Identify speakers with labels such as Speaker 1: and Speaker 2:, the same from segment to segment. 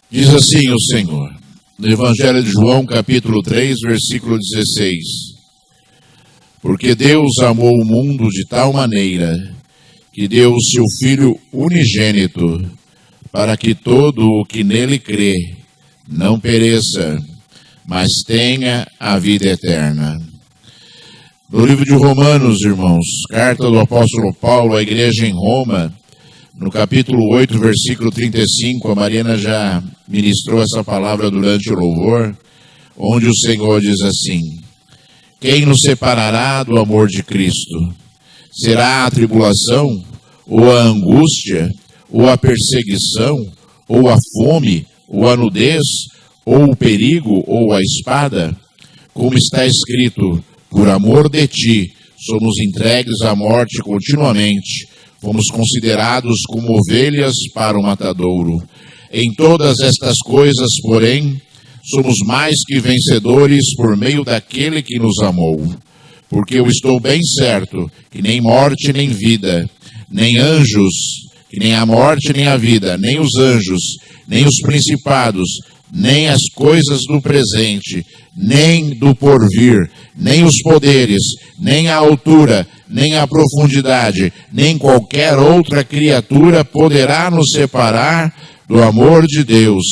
Speaker 1: Diz assim o Senhor, no Evangelho de João, capítulo 3, versículo 16. Porque Deus amou o mundo de tal maneira que deu o seu Filho unigênito, para que todo o que nele crê não pereça, mas tenha a vida eterna. No livro de Romanos, irmãos, carta do apóstolo Paulo à igreja em Roma, no capítulo 8, versículo 35, a Mariana já ministrou essa palavra durante o louvor, onde o Senhor diz assim: quem nos separará do amor de Cristo? Será a tribulação, ou a angústia, ou a perseguição, ou a fome, ou a nudez, ou o perigo, ou a espada? Como está escrito, por amor de ti, somos entregues à morte continuamente, fomos considerados como ovelhas para o matadouro. Em todas estas coisas, porém, somos mais que vencedores por meio daquele que nos amou. Porque eu estou bem certo que nem morte nem vida, nem anjos, que nem a morte nem a vida, nem os anjos, nem os principados, nem as coisas do presente, nem do porvir, nem os poderes, nem a altura, nem a profundidade, nem qualquer outra criatura poderá nos separar do amor de Deus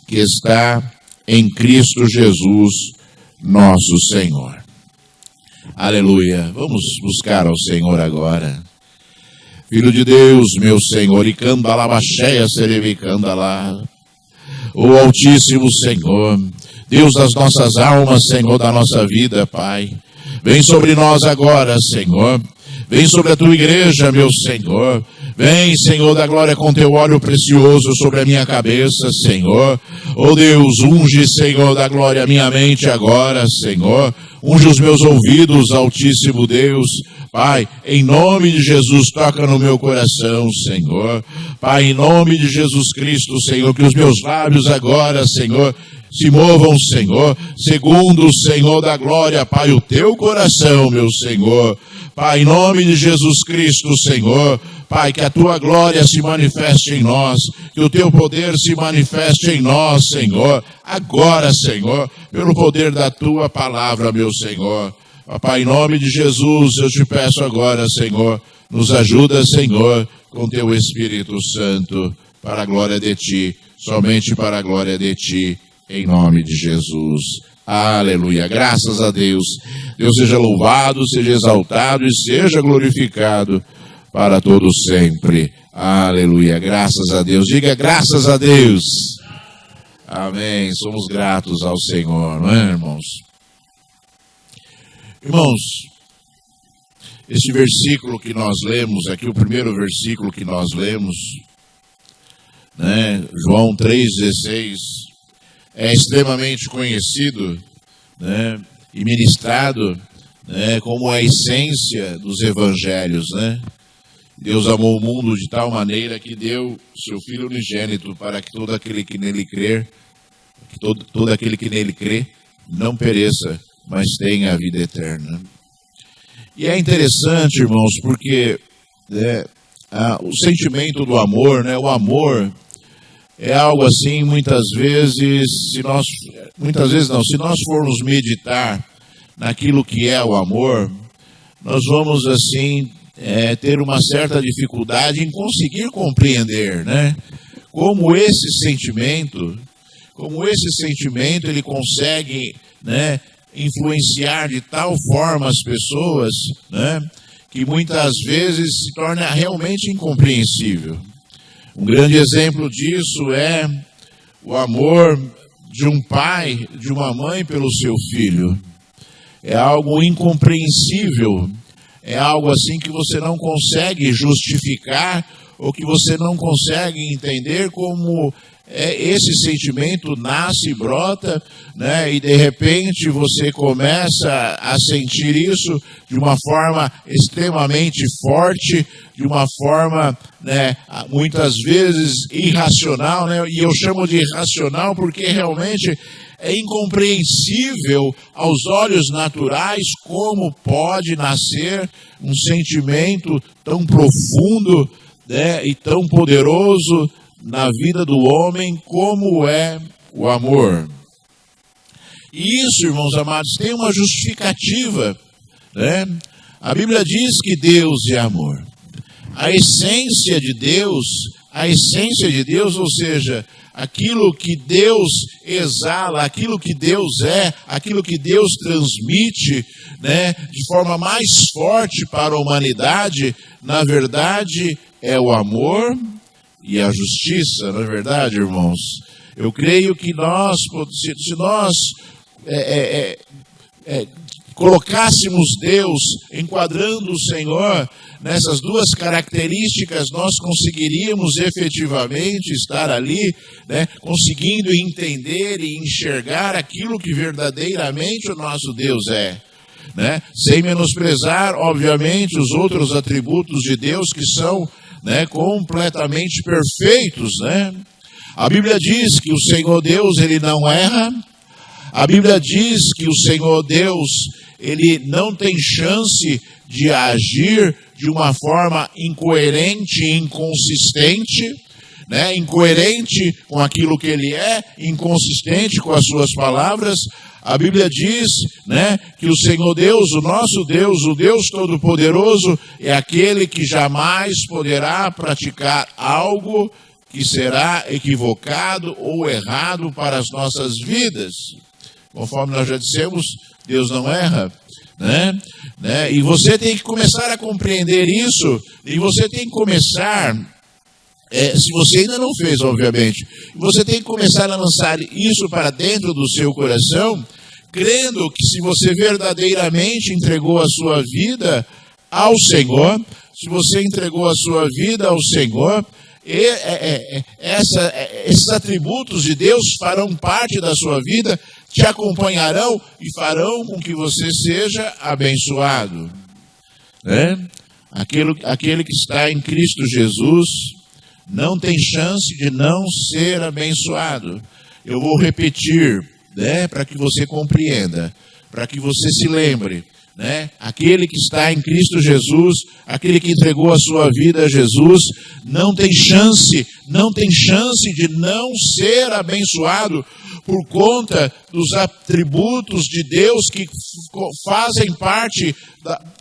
Speaker 1: que está em Cristo Jesus, nosso Senhor. Aleluia. Vamos buscar ao Senhor agora. Filho de Deus, meu Senhor, e candalabaxéia serevicandalá. O Altíssimo Senhor, Deus das nossas almas, Senhor da nossa vida, Pai. Vem sobre nós agora, Senhor. Vem sobre a tua igreja, meu Senhor. Vem, Senhor da glória, com teu óleo precioso sobre a minha cabeça, Senhor. Oh Deus, unge, Senhor da glória, a minha mente agora, Senhor. Unge os meus ouvidos, Altíssimo Deus. Pai, em nome de Jesus, toca no meu coração, Senhor. Pai, em nome de Jesus Cristo, Senhor, que os meus lábios agora, Senhor, se movam, Senhor, segundo o Senhor da glória, Pai, o teu coração, meu Senhor. Pai, em nome de Jesus Cristo, Senhor, Pai, que a tua glória se manifeste em nós, que o teu poder se manifeste em nós, Senhor, agora, Senhor, pelo poder da tua palavra, meu Senhor. Pai, em nome de Jesus, eu te peço agora, Senhor, nos ajuda, Senhor, com teu Espírito Santo, para a glória de ti, somente para a glória de ti, em nome de Jesus. Aleluia, graças a Deus. Deus seja louvado, seja exaltado e seja glorificado para todos sempre. Aleluia, graças a Deus. Diga graças a Deus. Amém, somos gratos ao Senhor, não é, irmãos? Irmãos, este versículo que nós lemos aqui, o primeiro versículo que nós lemos, né, João 3,16, é extremamente conhecido, né, e ministrado, né, como a essência dos evangelhos, né? Deus amou o mundo de tal maneira que deu seu Filho unigênito para que todo aquele que nele crer, que todo aquele que nele crê, não pereça, mas tenha a vida eterna. E é interessante, irmãos, porque o sentimento do amor, né, o amor é algo assim, muitas vezes, se nós formos meditar naquilo que é o amor, nós vamos assim ter uma certa dificuldade em conseguir compreender, né, como esse sentimento ele consegue, né, influenciar de tal forma as pessoas, né, que muitas vezes se torna realmente incompreensível. Um grande exemplo disso é o amor de um pai, de uma mãe pelo seu filho. É algo incompreensível, é algo assim que você não consegue justificar ou que você não consegue entender como esse sentimento nasce e brota, né? E de repente você começa a sentir isso de uma forma extremamente forte, de uma forma, né, muitas vezes irracional, né? E eu chamo de irracional porque realmente é incompreensível aos olhos naturais como pode nascer um sentimento tão profundo, né, e tão poderoso, na vida do homem como é o amor. E isso, irmãos amados, tem uma justificativa, né? A Bíblia diz que Deus é amor. A essência de Deus, ou seja, aquilo que Deus exala, aquilo que Deus é, aquilo que Deus transmite, né, de forma mais forte para a humanidade, na verdade é o amor e a justiça, não é verdade, irmãos? Eu creio que nós, se nós colocássemos Deus, enquadrando o Senhor nessas duas características, nós conseguiríamos efetivamente estar ali, né, conseguindo entender e enxergar aquilo que verdadeiramente o nosso Deus é, né, sem menosprezar, obviamente, os outros atributos de Deus que são, né, completamente perfeitos, né? A Bíblia diz que o Senhor Deus, ele não erra. A Bíblia diz que o Senhor Deus, ele não tem chance de agir de uma forma incoerente e inconsistente, né? Incoerente com aquilo que ele é, inconsistente com as suas palavras. A Bíblia diz, né, que o Senhor Deus, o nosso Deus, o Deus Todo-Poderoso, é aquele que jamais poderá praticar algo que será equivocado ou errado para as nossas vidas. Conforme nós já dissemos, Deus não erra, né? E você tem que começar a compreender isso, e você tem que começar, se você ainda não fez, obviamente, você tem que começar a lançar isso para dentro do seu coração, crendo que se você verdadeiramente entregou a sua vida ao Senhor, se você entregou a sua vida ao Senhor, esses atributos de Deus farão parte da sua vida, te acompanharão e farão com que você seja abençoado, né? Aquele que está em Cristo Jesus não tem chance de não ser abençoado. Eu vou repetir, né, para que você compreenda, para que você se lembre, né? Aquele que está em Cristo Jesus, aquele que entregou a sua vida a Jesus, não tem chance de não ser abençoado por conta dos atributos de Deus que fazem parte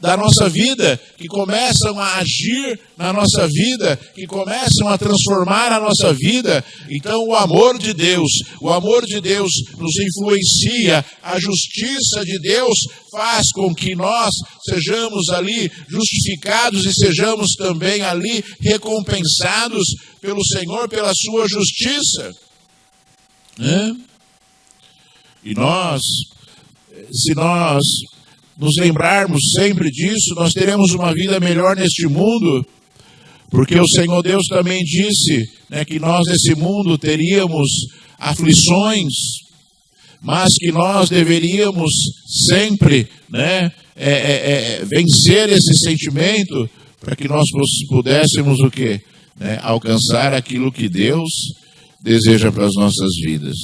Speaker 1: da nossa vida, que começam a agir na nossa vida, que começam a transformar a nossa vida. Então o amor de Deus nos influencia, a justiça de Deus faz com que nós sejamos ali justificados e sejamos também ali recompensados pelo Senhor, pela sua justiça, né? E se nós nos lembrarmos sempre disso, nós teremos uma vida melhor neste mundo, porque o Senhor Deus também disse, né, que nós nesse mundo teríamos aflições, mas que nós deveríamos sempre, né, vencer esse sentimento, para que nós pudéssemos o quê? Né, alcançar aquilo que Deus deseja para as nossas vidas.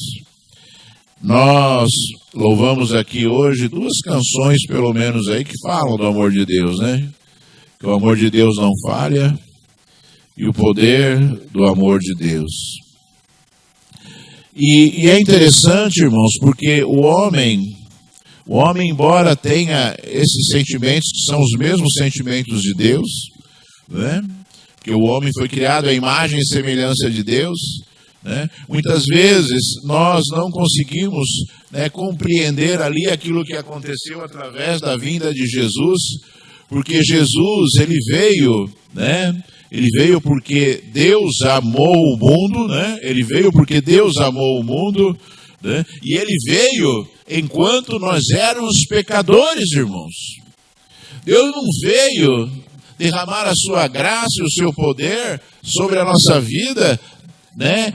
Speaker 1: Nós louvamos aqui hoje duas canções, pelo menos, aí que falam do amor de Deus, né? Que o amor de Deus não falha e o poder do amor de Deus. E é interessante, irmãos, porque o homem, embora tenha esses sentimentos, que são os mesmos sentimentos de Deus, né? Porque o homem foi criado à imagem e semelhança de Deus, né? Muitas vezes nós não conseguimos, né, compreender ali aquilo que aconteceu através da vinda de Jesus, porque Jesus, ele veio, né? Ele veio porque Deus amou o mundo, né? Ele veio porque Deus amou o mundo, né? E ele veio enquanto nós éramos pecadores, irmãos. Deus não veio derramar a sua graça e o seu poder sobre a nossa vida, né?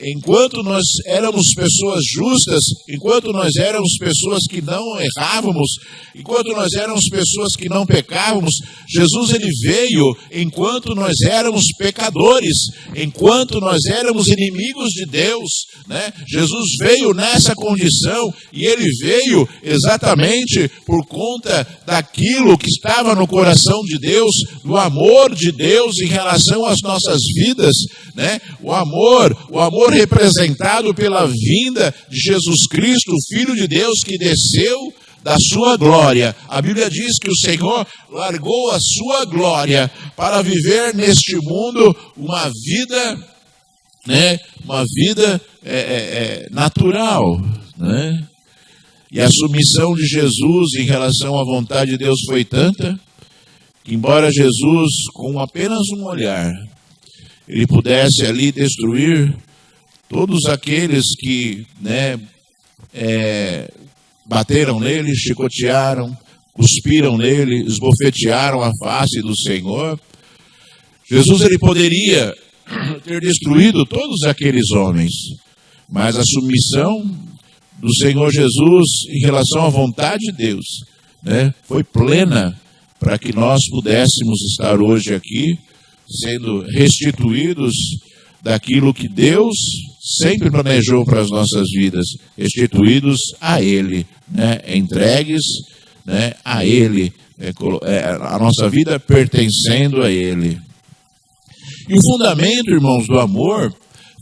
Speaker 1: Enquanto nós éramos pessoas justas, enquanto nós éramos pessoas que não errávamos, enquanto nós éramos pessoas que não pecávamos, Jesus, ele veio enquanto nós éramos pecadores, enquanto nós éramos inimigos de Deus, né? Jesus veio nessa condição, e ele veio exatamente por conta daquilo que estava no coração de Deus, do amor de Deus em relação às nossas vidas, né? O amor representado pela vinda de Jesus Cristo, o Filho de Deus que desceu da sua glória. A Bíblia diz que o Senhor largou a sua glória para viver neste mundo uma vida, né? Uma vida natural, né? E a submissão de Jesus em relação à vontade de Deus foi tanta que, embora Jesus, com apenas um olhar, ele pudesse ali destruir todos aqueles que, né, bateram nele, chicotearam, cuspiram nele, esbofetearam a face do Senhor, Jesus ele poderia ter destruído todos aqueles homens, mas a submissão do Senhor Jesus em relação à vontade de Deus, né, foi plena para que nós pudéssemos estar hoje aqui, sendo restituídos daquilo que Deus sempre planejou para as nossas vidas, restituídos a Ele, né, entregues, né, a Ele, a nossa vida pertencendo a Ele. E o fundamento, irmãos, do amor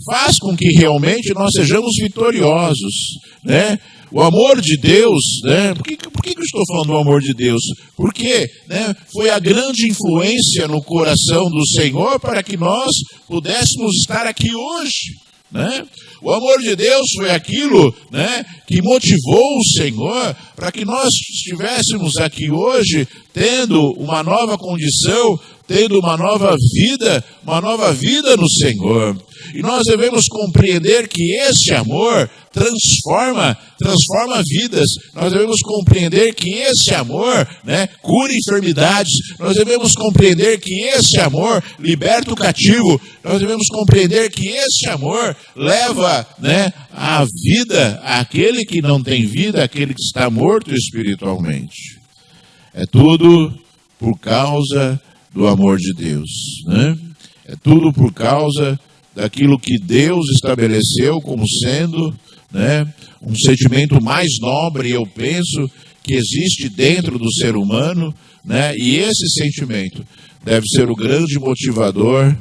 Speaker 1: faz com que realmente nós sejamos vitoriosos, né? O amor de Deus, né? Por que eu estou falando do amor de Deus? Porque, né, foi a grande influência no coração do Senhor para que nós pudéssemos estar aqui hoje, né? O amor de Deus foi aquilo, né, que motivou o Senhor para que nós estivéssemos aqui hoje tendo uma nova condição, tendo uma nova vida no Senhor. E nós devemos compreender que esse amor transforma vidas. Nós devemos compreender que esse amor, né, cura enfermidades. Nós devemos compreender que esse amor liberta o cativo. Nós devemos compreender que esse amor leva, né, a vida àquele que não tem vida, àquele que está morto espiritualmente. É tudo por causa do amor de Deus, né? É tudo por causa daquilo que Deus estabeleceu como sendo, né, um sentimento mais nobre, eu penso, que existe dentro do ser humano, né? E esse sentimento deve ser o grande motivador,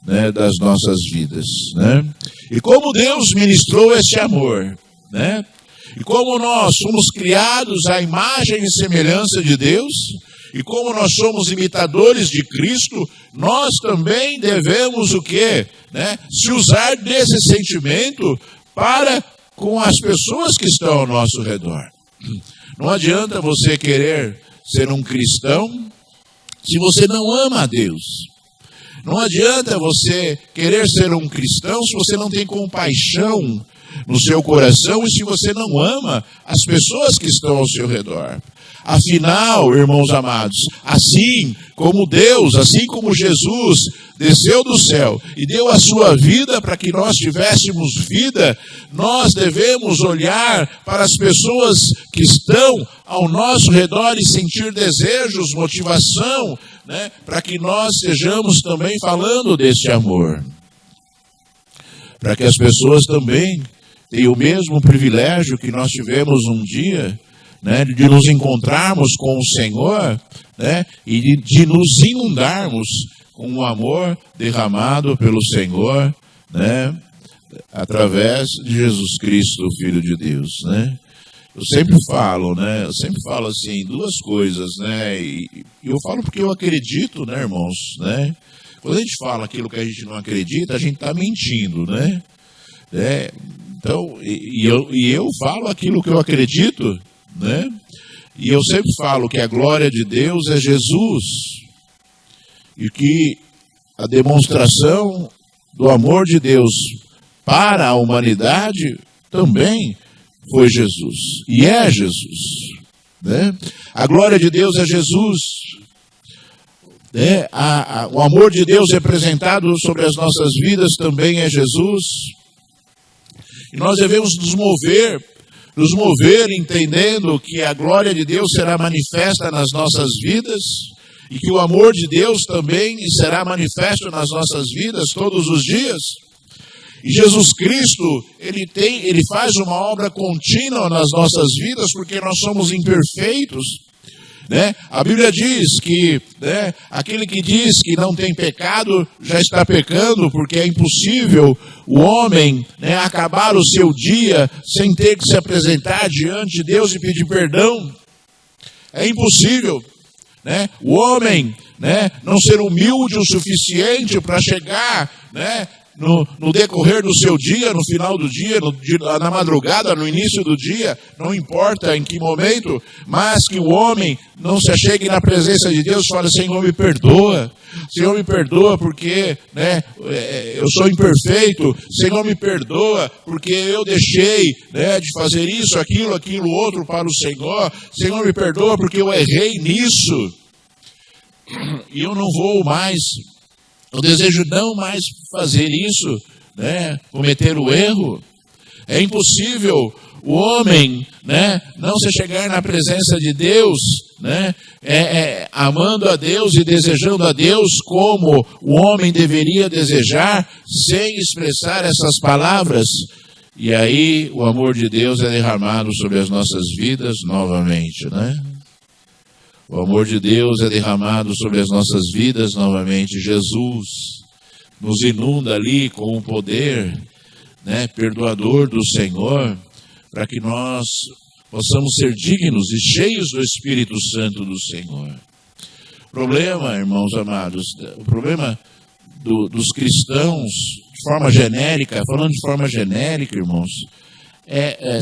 Speaker 1: né, das nossas vidas, né? E como Deus ministrou esse amor, né? E como nós somos criados à imagem e semelhança de Deus, e como nós somos imitadores de Cristo, nós também devemos o quê? Né? Se usar desse sentimento para com as pessoas que estão ao nosso redor. Não adianta você querer ser um cristão se você não ama a Deus. Não adianta você querer ser um cristão se você não tem compaixão no seu coração e se você não ama as pessoas que estão ao seu redor. Afinal, irmãos amados, assim como Deus, assim como Jesus desceu do céu e deu a sua vida para que nós tivéssemos vida, nós devemos olhar para as pessoas que estão ao nosso redor e sentir desejos, motivação, né, para que nós estejamos também falando desse amor. Para que as pessoas também tenham o mesmo privilégio que nós tivemos um dia, né, de nos encontrarmos com o Senhor, né, e de nos inundarmos com o amor derramado pelo Senhor, né, através de Jesus Cristo, o Filho de Deus, né. Eu sempre falo assim, duas coisas, né, e eu falo porque eu acredito, né, irmãos, né. Quando a gente fala aquilo que a gente não acredita, a gente está mentindo, né. Então, eu falo aquilo que eu acredito, né? E eu sempre falo que a glória de Deus é Jesus e que a demonstração do amor de Deus para a humanidade também foi Jesus e é Jesus, né? A glória de Deus é Jesus, né? O amor de Deus representado sobre as nossas vidas também é Jesus. E nós devemos nos mover entendendo que a glória de Deus será manifesta nas nossas vidas e que o amor de Deus também será manifesto nas nossas vidas todos os dias. E Jesus Cristo, ele faz uma obra contínua nas nossas vidas porque nós somos imperfeitos. né? A Bíblia diz que, né, aquele que diz que não tem pecado já está pecando, porque é impossível o homem, né, acabar o seu dia sem ter que se apresentar diante de Deus e pedir perdão. É impossível, né? O homem, né, não ser humilde o suficiente para chegar, né, no decorrer do seu dia, no final do dia, na madrugada, no início do dia, não importa em que momento, mas que o homem não se achegue na presença de Deus e fale: Senhor, me perdoa. Senhor, me perdoa porque, né, eu sou imperfeito. Senhor, me perdoa porque eu deixei, né, de fazer isso, aquilo outro para o Senhor. Senhor, me perdoa porque eu errei nisso. E eu não vou mais, eu desejo não mais fazer isso, né, cometer o erro. É impossível o homem, né, não se chegar na presença de Deus, né, amando a Deus e desejando a Deus como o homem deveria desejar, sem expressar essas palavras. E aí o amor de Deus é derramado sobre as nossas vidas novamente, né? O amor de Deus é derramado sobre as nossas vidas novamente. Jesus nos inunda ali com o poder, né, perdoador do Senhor, para que nós possamos ser dignos e cheios do Espírito Santo do Senhor. O problema, irmãos amados, o problema dos cristãos, de forma genérica, falando de forma genérica, irmãos,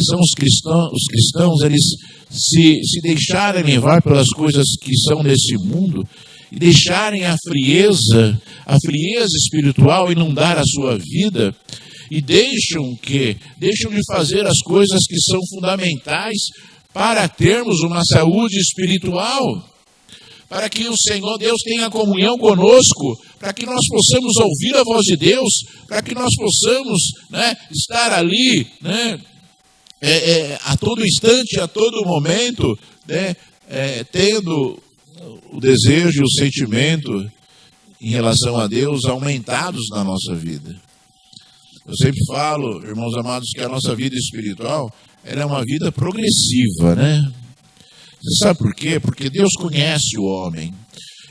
Speaker 1: são os cristãos, eles se deixarem levar pelas coisas que são nesse mundo e deixarem a frieza espiritual inundar a sua vida, e deixam de fazer as coisas que são fundamentais para termos uma saúde espiritual, para que o Senhor Deus tenha comunhão conosco, para que nós possamos ouvir a voz de Deus, para que nós possamos, né, estar ali, né, a todo instante, a todo momento, né, tendo o desejo e o sentimento em relação a Deus aumentados na nossa vida. Eu sempre falo, irmãos amados, que a nossa vida espiritual é uma vida progressiva, né? Você sabe por quê? Porque Deus conhece o homem.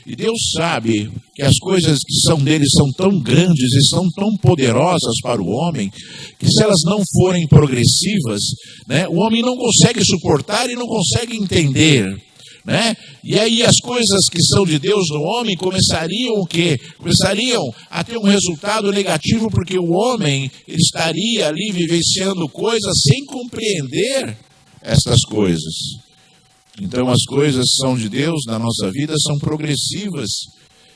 Speaker 1: E Deus sabe que as coisas que são dele são tão grandes e são tão poderosas para o homem, que se elas não forem progressivas, né, o homem não consegue suportar e não consegue entender, né? E aí as coisas que são de Deus no homem começariam o quê? Começariam a ter um resultado negativo, porque o homem ele estaria ali vivenciando coisas sem compreender estas coisas. Então as coisas que são de Deus na nossa vida são progressivas,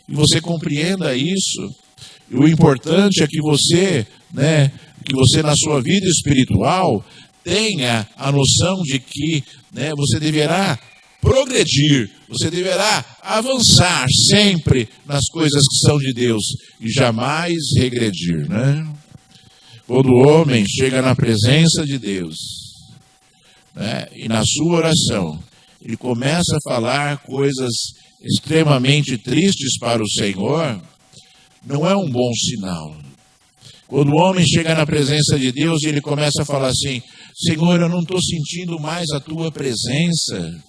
Speaker 1: e você compreenda isso. E o importante é que você, né, na sua vida espiritual tenha a noção de que, né, você deverá progredir, você deverá avançar sempre nas coisas que são de Deus e jamais regredir, né? Quando o homem chega na presença de Deus, né, e na sua oração, ele começa a falar coisas extremamente tristes para o Senhor, não é um bom sinal. Quando o homem chega na presença de Deus e ele começa a falar assim: Senhor, eu não estou sentindo mais a tua presença,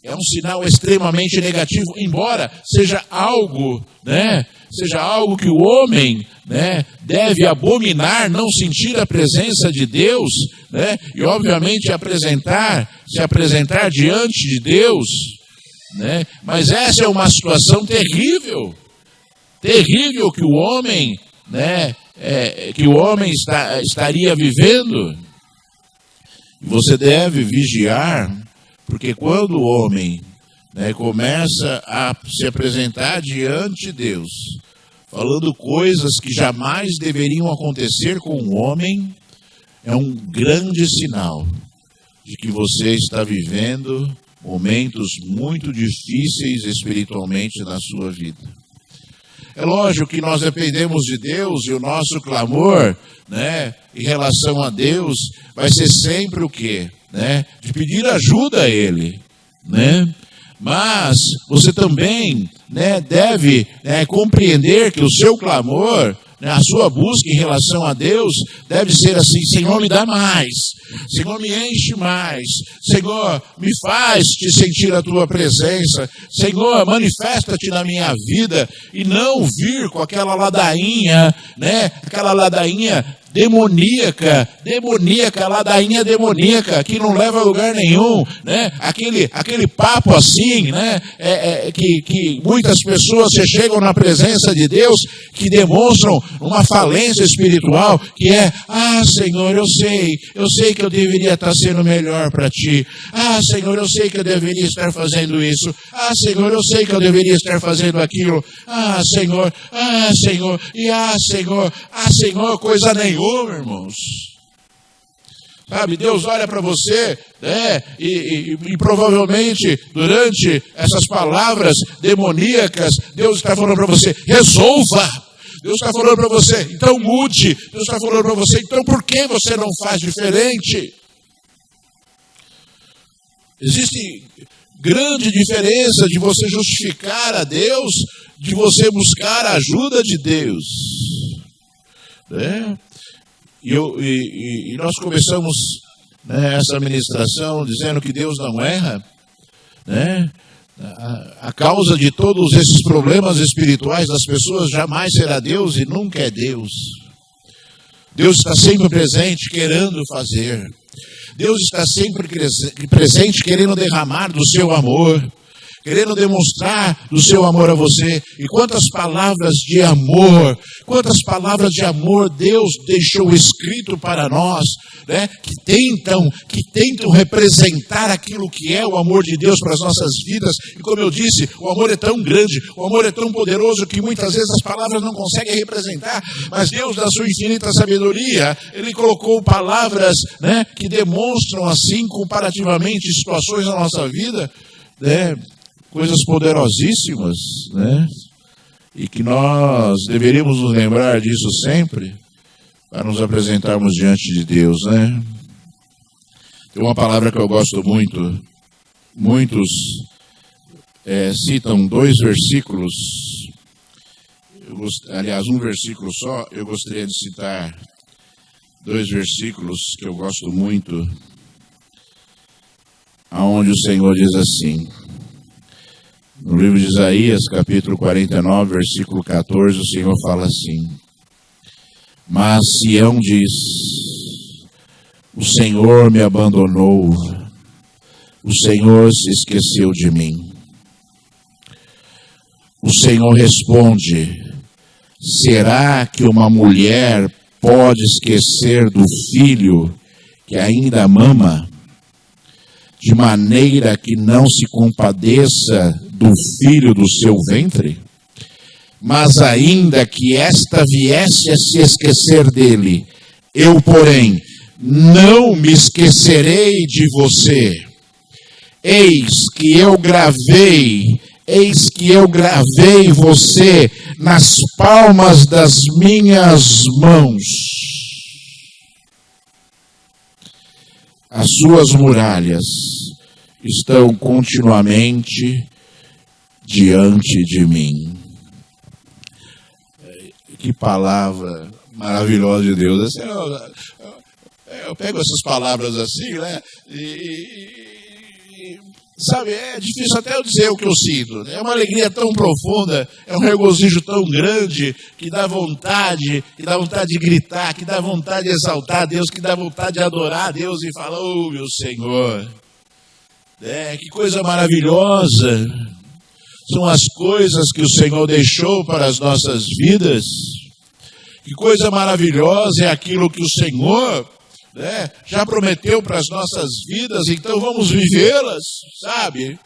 Speaker 1: é um sinal extremamente negativo, embora seja algo, né, que o homem, né, deve abominar, não sentir a presença de Deus, né, e obviamente se apresentar diante de Deus, né, mas essa é uma situação terrível que o homem, né, estaria vivendo. Você deve vigiar, porque quando o homem, né, começa a se apresentar diante de Deus, falando coisas que jamais deveriam acontecer com o homem, é um grande sinal de que você está vivendo momentos muito difíceis espiritualmente na sua vida. É lógico que nós dependemos de Deus, e o nosso clamor, né, em relação a Deus vai ser sempre o quê? Né, de pedir ajuda a Ele, né? Mas você também, né, deve, né, compreender que o seu clamor A sua busca em relação a Deus deve ser assim: Senhor, me dá mais, Senhor, me enche mais, Senhor, me faz te sentir a tua presença, Senhor, manifesta-te na minha vida, e não vir com aquela ladainha, aquela ladainha demoníaca, ladainha demoníaca, que não leva a lugar nenhum, aquele papo assim, que muitas pessoas se chegam na presença de Deus, que demonstram uma falência espiritual, que é: Senhor, eu sei que eu deveria estar sendo melhor para ti, Senhor, eu sei que eu deveria estar fazendo isso, Senhor, eu sei que eu deveria estar fazendo aquilo, Senhor, Senhor, coisa nenhuma, irmãos. Sabe, Deus olha para você, e provavelmente durante essas palavras demoníacas, Deus está falando para você: resolva. Deus está falando para você: então mude. Deus está falando para você: então por que você não faz diferente? Existe grande diferença de você justificar a Deus, de você buscar a ajuda de Deus. E nós começamos essa ministração dizendo que Deus não erra, A causa de todos esses problemas espirituais das pessoas jamais será Deus e nunca é Deus. Deus está sempre presente, querendo fazer. Deus está sempre presente, querendo derramar do seu amor, querendo demonstrar do seu amor a você. E quantas palavras de amor Deus deixou escrito para nós, que tentam representar aquilo que é o amor de Deus para as nossas vidas. E como eu disse, o amor é tão grande, o amor é tão poderoso, que muitas vezes as palavras não conseguem representar, mas Deus, na sua infinita sabedoria, Ele colocou palavras, que demonstram assim, comparativamente, situações na nossa vida, coisas poderosíssimas, e que nós deveríamos nos lembrar disso sempre, para nos apresentarmos diante de Deus, Tem uma palavra que eu gosto muito, muitos citam 2 versículos, aliás, um versículo só. Eu gostaria de citar 2 versículos que eu gosto muito, aonde o Senhor diz assim, no livro de Isaías, capítulo 49, versículo 14, o Senhor fala assim: mas Sião diz: o Senhor me abandonou, o Senhor se esqueceu de mim. O Senhor responde: será que uma mulher pode esquecer do filho que ainda mama, de maneira que não se compadeça do filho do seu ventre? Mas ainda que esta viesse a se esquecer dele, eu, porém, não me esquecerei de você. Eis que eu gravei você nas palmas das minhas mãos. As suas muralhas estão continuamente diante de mim. Que palavra maravilhosa de Deus. Assim, eu pego essas palavras assim, sabe, é difícil até eu dizer o que eu sinto. É uma alegria tão profunda, é um regozijo tão grande, que dá vontade de gritar, que dá vontade de exaltar a Deus, que dá vontade de adorar a Deus e falar: oh, meu Senhor, que coisa maravilhosa são as coisas que o Senhor deixou para as nossas vidas. Que coisa maravilhosa é aquilo que o Senhor já prometeu para as nossas vidas, então vamos vivê-las, sabe?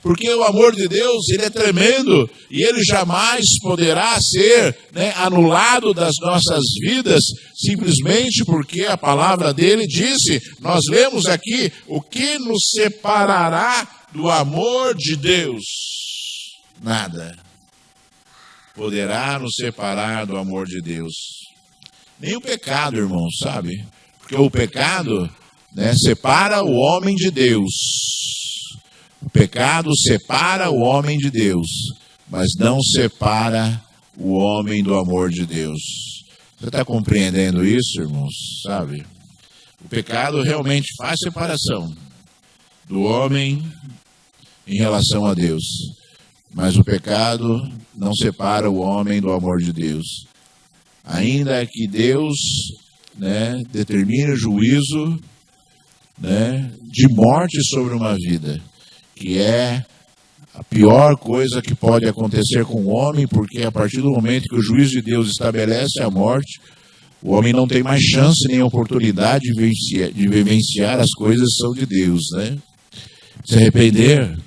Speaker 1: Porque o amor de Deus, ele é tremendo, e ele jamais poderá ser anulado das nossas vidas, simplesmente porque a palavra dele disse, nós lemos aqui: o que nos separará do amor de Deus? Nada poderá nos separar do amor de Deus. Nem o pecado, irmão, sabe? Porque o pecado separa o homem de Deus. O pecado separa o homem de Deus, mas não separa o homem do amor de Deus. Você está compreendendo isso, irmãos? Sabe? O pecado realmente faz separação do homem em relação a Deus. Mas o pecado não separa o homem do amor de Deus. Ainda que Deus, determine juízo, de morte sobre uma vida, que é a pior coisa que pode acontecer com o homem, porque a partir do momento que o juízo de Deus estabelece a morte, o homem não tem mais chance nem oportunidade de vivenciar as coisas que são de Deus, Se arrepender,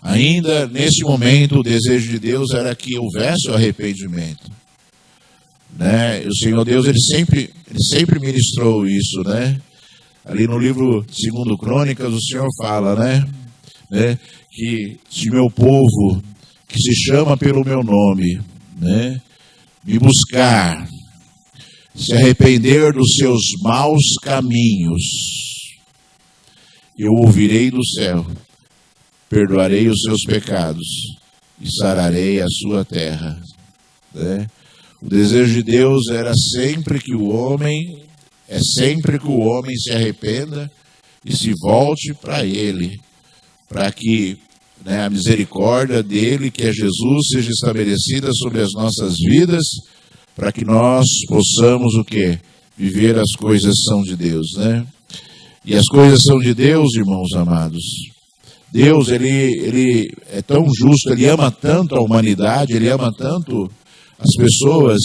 Speaker 1: Ainda nesse momento o desejo de Deus era que houvesse o arrependimento, O Senhor Deus ele sempre ministrou isso, Ali no livro 2 Crônicas o Senhor fala, que se meu povo, que se chama pelo meu nome, me buscar, se arrepender dos seus maus caminhos, eu ouvirei do céu, perdoarei os seus pecados e sararei a sua terra. O desejo de Deus era sempre que o homem se arrependa e se volte para Ele, para que a misericórdia dele, que é Jesus, seja estabelecida sobre as nossas vidas, para que nós possamos o quê? Viver as coisas que são de Deus, E as coisas são de Deus, irmãos amados. Deus, ele é tão justo, ele ama tanto a humanidade, ele ama tanto as pessoas,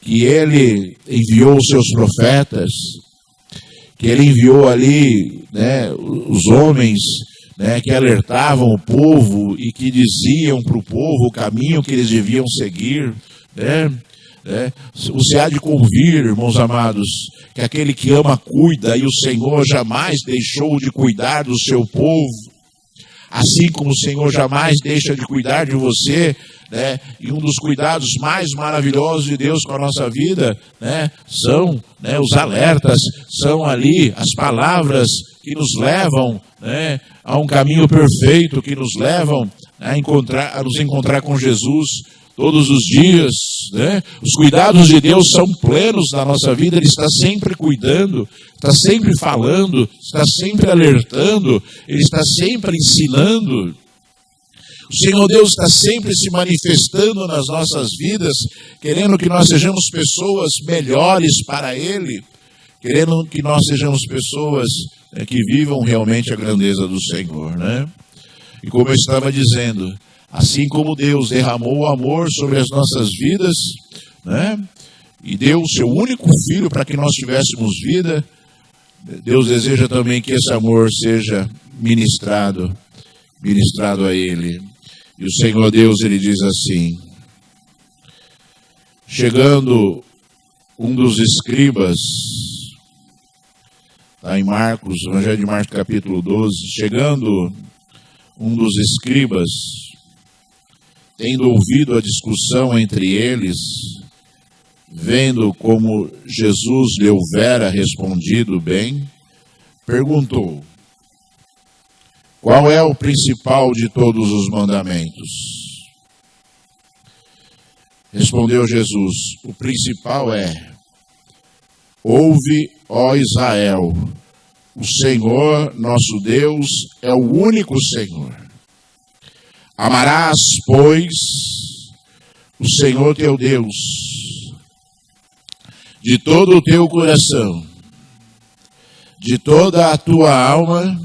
Speaker 1: que ele enviou os seus profetas, que ele enviou ali, os homens, que alertavam o povo e que diziam para o povo o caminho que eles deviam seguir, Você há de convir, irmãos amados, que aquele que ama cuida, e o Senhor jamais deixou de cuidar do seu povo, assim como o Senhor jamais deixa de cuidar de você, e um dos cuidados mais maravilhosos de Deus com a nossa vida, são os alertas, são ali as palavras que nos levam a um caminho perfeito, que nos levam a nos encontrar com Jesus todos os dias. Os cuidados de Deus são plenos na nossa vida, Ele está sempre cuidando, está sempre falando, está sempre alertando, Ele está sempre ensinando. O Senhor Deus está sempre se manifestando nas nossas vidas, querendo que nós sejamos pessoas melhores para Ele, querendo que nós sejamos pessoas que vivam realmente a grandeza do Senhor, E como eu estava dizendo, assim como Deus derramou o amor sobre as nossas vidas, e deu o seu único filho para que nós tivéssemos vida, Deus deseja também que esse amor seja ministrado a Ele. E o Senhor Deus, Ele diz assim: chegando um dos escribas, está em Marcos, Evangelho de Marcos capítulo 12, chegando um dos escribas, tendo ouvido a discussão entre eles, vendo como Jesus lhe houvera respondido bem, perguntou: qual é o principal de todos os mandamentos? Respondeu Jesus: o principal é: ouve, ó Israel, o Senhor nosso Deus é o único Senhor. Amarás, pois, o Senhor teu Deus de todo o teu coração, de toda a tua alma,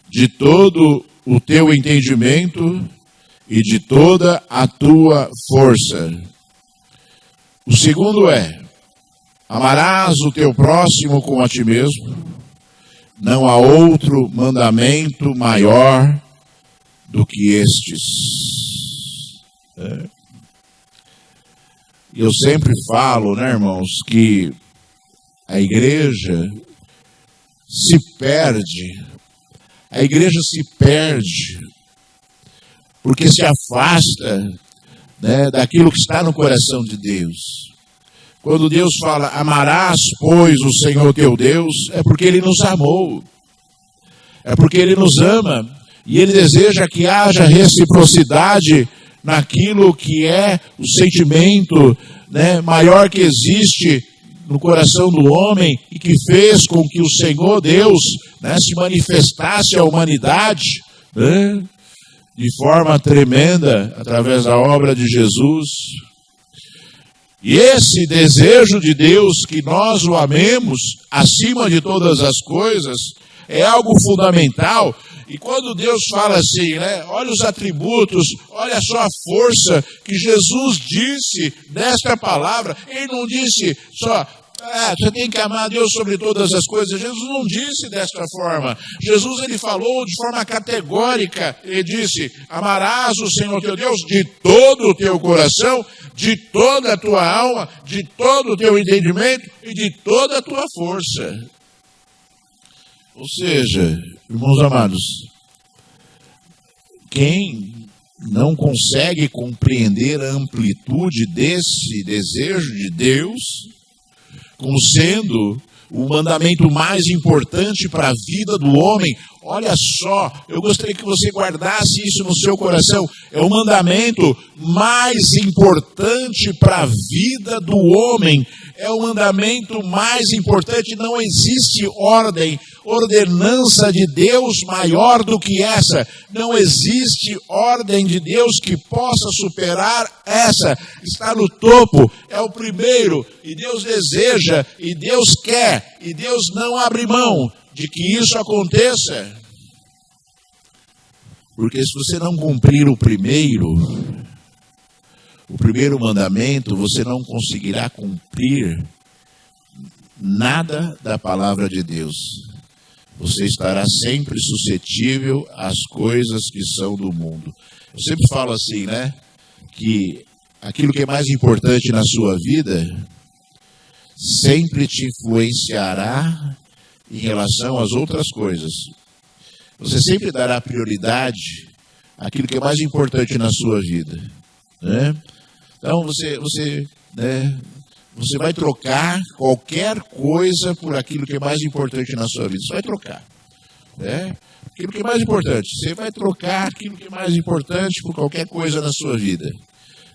Speaker 1: de todo o teu entendimento e de toda a tua força. O segundo é: amarás o teu próximo como a ti mesmo. Não há outro mandamento maior do que estes. Eu sempre falo, irmãos, que a igreja se perde. A igreja se perde porque se afasta, daquilo que está no coração de Deus. Quando Deus fala: amarás, pois, o Senhor teu Deus, é porque Ele nos amou, é porque Ele nos ama, e Ele deseja que haja reciprocidade naquilo que é o sentimento, né, maior que existe no coração do homem e que fez com que o Senhor Deus, né, se manifestasse à humanidade, né, de forma tremenda através da obra de Jesus. E esse desejo de Deus que nós o amemos acima de todas as coisas é algo fundamental. E quando Deus fala assim, né, olha os atributos, olha só a força que Jesus disse nesta palavra. Ele não disse só, você tem que amar a Deus sobre todas as coisas. Jesus não disse desta forma. Jesus, ele falou de forma categórica. Ele disse, amarás o Senhor teu Deus de todo o teu coração, de toda a tua alma, de todo o teu entendimento e de toda a tua força. Ou seja, irmãos amados, quem não consegue compreender a amplitude desse desejo de Deus, como sendo o mandamento mais importante para a vida do homem, olha só, eu gostaria que você guardasse isso no seu coração, é o mandamento mais importante para a vida do homem, é o mandamento mais importante, não existe ordenança de Deus maior do que essa, não existe ordem de Deus que possa superar essa, está no topo, é o primeiro, e Deus deseja, e Deus quer, e Deus não abre mão de que isso aconteça, porque se você não cumprir o primeiro mandamento, você não conseguirá cumprir nada da palavra de Deus. Você estará sempre suscetível às coisas que são do mundo. Eu sempre falo assim, né? Que aquilo que é mais importante na sua vida sempre te influenciará em relação às outras coisas. Você sempre dará prioridade àquilo que é mais importante na sua vida, né? Então você vai trocar qualquer coisa por aquilo que é mais importante na sua vida. Você vai trocar, né? Aquilo que é mais importante. Você vai trocar aquilo que é mais importante por qualquer coisa na sua vida.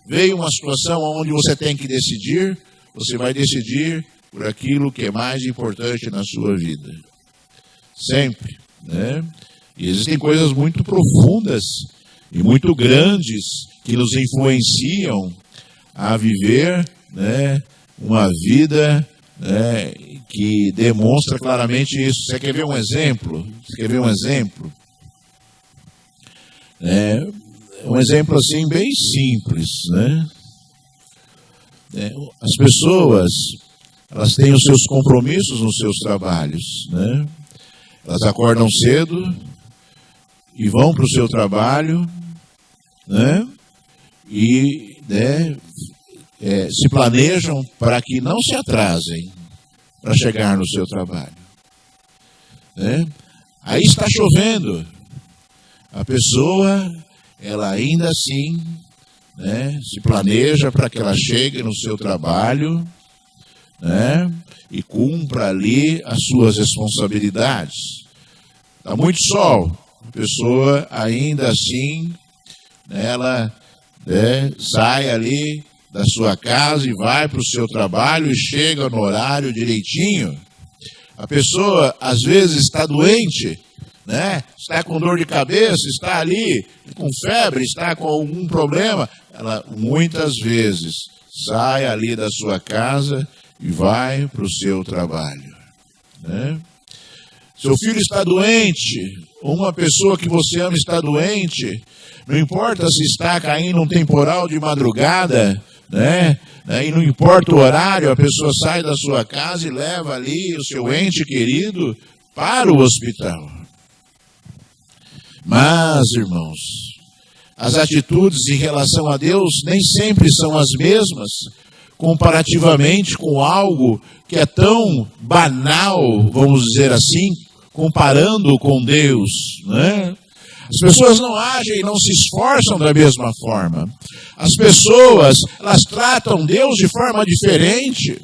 Speaker 1: Veio uma situação onde você tem que decidir, você vai decidir por aquilo que é mais importante na sua vida. Sempre, né? E existem coisas muito profundas e muito grandes que nos influenciam a viver, né, uma vida, né, que demonstra claramente isso. Você quer ver um exemplo? Um exemplo assim bem simples, né? As pessoas, elas têm os seus compromissos nos seus trabalhos, né? Elas acordam cedo e vão para o seu trabalho, né? E, né, se planejam para que não se atrasem para chegar no seu trabalho, né? Aí está chovendo, a pessoa, ela ainda assim, né, se planeja para que ela chegue no seu trabalho, né, e cumpra ali as suas responsabilidades. Está muito sol, a pessoa ainda assim, ela, né, sai ali da sua casa e vai para o seu trabalho e chega no horário direitinho. A pessoa às vezes está doente, né? Está com dor de cabeça, está ali com febre, está com algum problema. Ela muitas vezes sai ali da sua casa e vai para o seu trabalho, né? Seu filho está doente, uma pessoa que você ama está doente, não importa se está caindo um temporal de madrugada, né? E não importa o horário, a pessoa sai da sua casa e leva ali o seu ente querido para o hospital. Mas, irmãos, as atitudes em relação a Deus nem sempre são as mesmas, comparativamente com algo que é tão banal, vamos dizer assim, comparando com Deus, né? As pessoas não agem e não se esforçam da mesma forma. As pessoas, elas tratam Deus de forma diferente.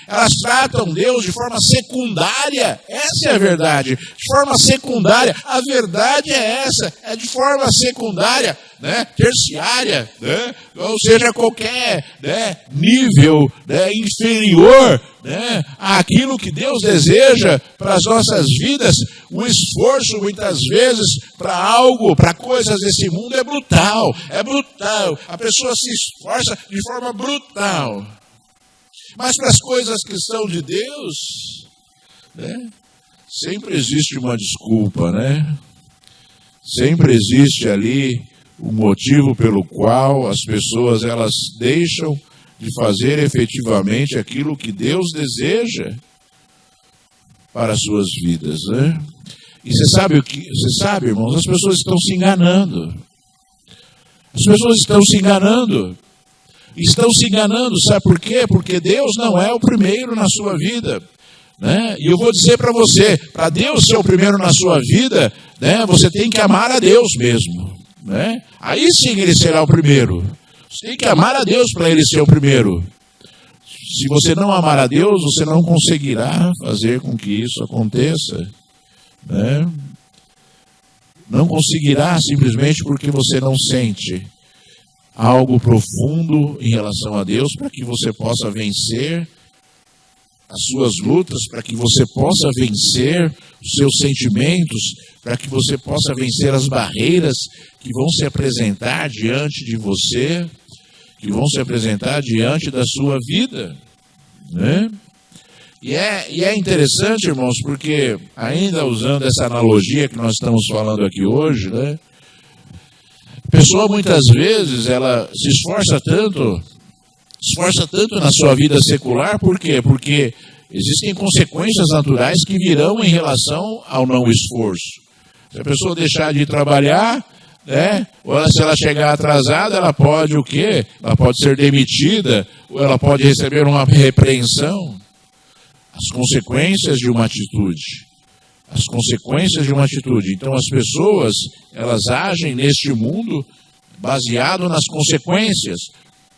Speaker 1: Elas tratam Deus de forma secundária. Essa é a verdade. De forma secundária. A verdade é essa. É de forma secundária, né? Terciária, né? Ou seja, qualquer, né, nível, né, inferior, né, àquilo que Deus deseja para as nossas vidas. O esforço, muitas vezes, para algo, para coisas desse mundo é brutal. É brutal. A pessoa se esforça de forma brutal. Mas para as coisas que são de Deus, né, sempre existe uma desculpa, né? Sempre existe ali um motivo pelo qual as pessoas elas deixam de fazer efetivamente aquilo que Deus deseja para as suas vidas, né? E você sabe, irmãos, as pessoas estão se enganando. As pessoas estão se enganando. Estão se enganando, sabe por quê? Porque Deus não é o primeiro na sua vida, né? E eu vou dizer para você, para Deus ser o primeiro na sua vida, né, você tem que amar a Deus mesmo, né? Aí sim ele será o primeiro. Você tem que amar a Deus para ele ser o primeiro. Se você não amar a Deus, você não conseguirá fazer com que isso aconteça, né? Não conseguirá simplesmente porque você não sente algo profundo em relação a Deus para que você possa vencer as suas lutas, para que você possa vencer os seus sentimentos, para que você possa vencer as barreiras que vão se apresentar diante de você, que vão se apresentar diante da sua vida, né? E é interessante, irmãos, porque ainda usando essa analogia que nós estamos falando aqui hoje, né? A pessoa muitas vezes ela se esforça tanto na sua vida secular, por quê? Porque existem consequências naturais que virão em relação ao não esforço. Se a pessoa deixar de trabalhar, né, ou se ela chegar atrasada, ela pode o quê? Ela pode ser demitida, ou ela pode receber uma repreensão. As consequências de uma atitude. As consequências de uma atitude. Então as pessoas, elas agem neste mundo baseado nas consequências,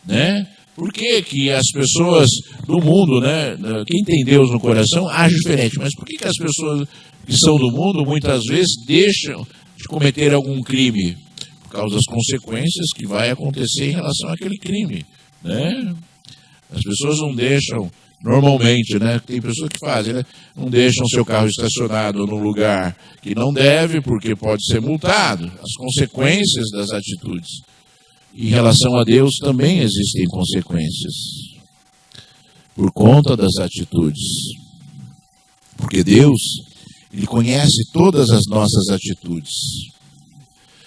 Speaker 1: né? Por que as pessoas do mundo, né, quem tem Deus no coração, age diferente? Mas por que as pessoas que são do mundo, muitas vezes, deixam de cometer algum crime? Por causa das consequências que vai acontecer em relação àquele crime, né? As pessoas não deixam... Normalmente, né? Tem pessoas que fazem, né? Não deixam seu carro estacionado num lugar que não deve, porque pode ser multado. As consequências das atitudes. Em relação a Deus também existem consequências. Por conta das atitudes. Porque Deus, Ele conhece todas as nossas atitudes.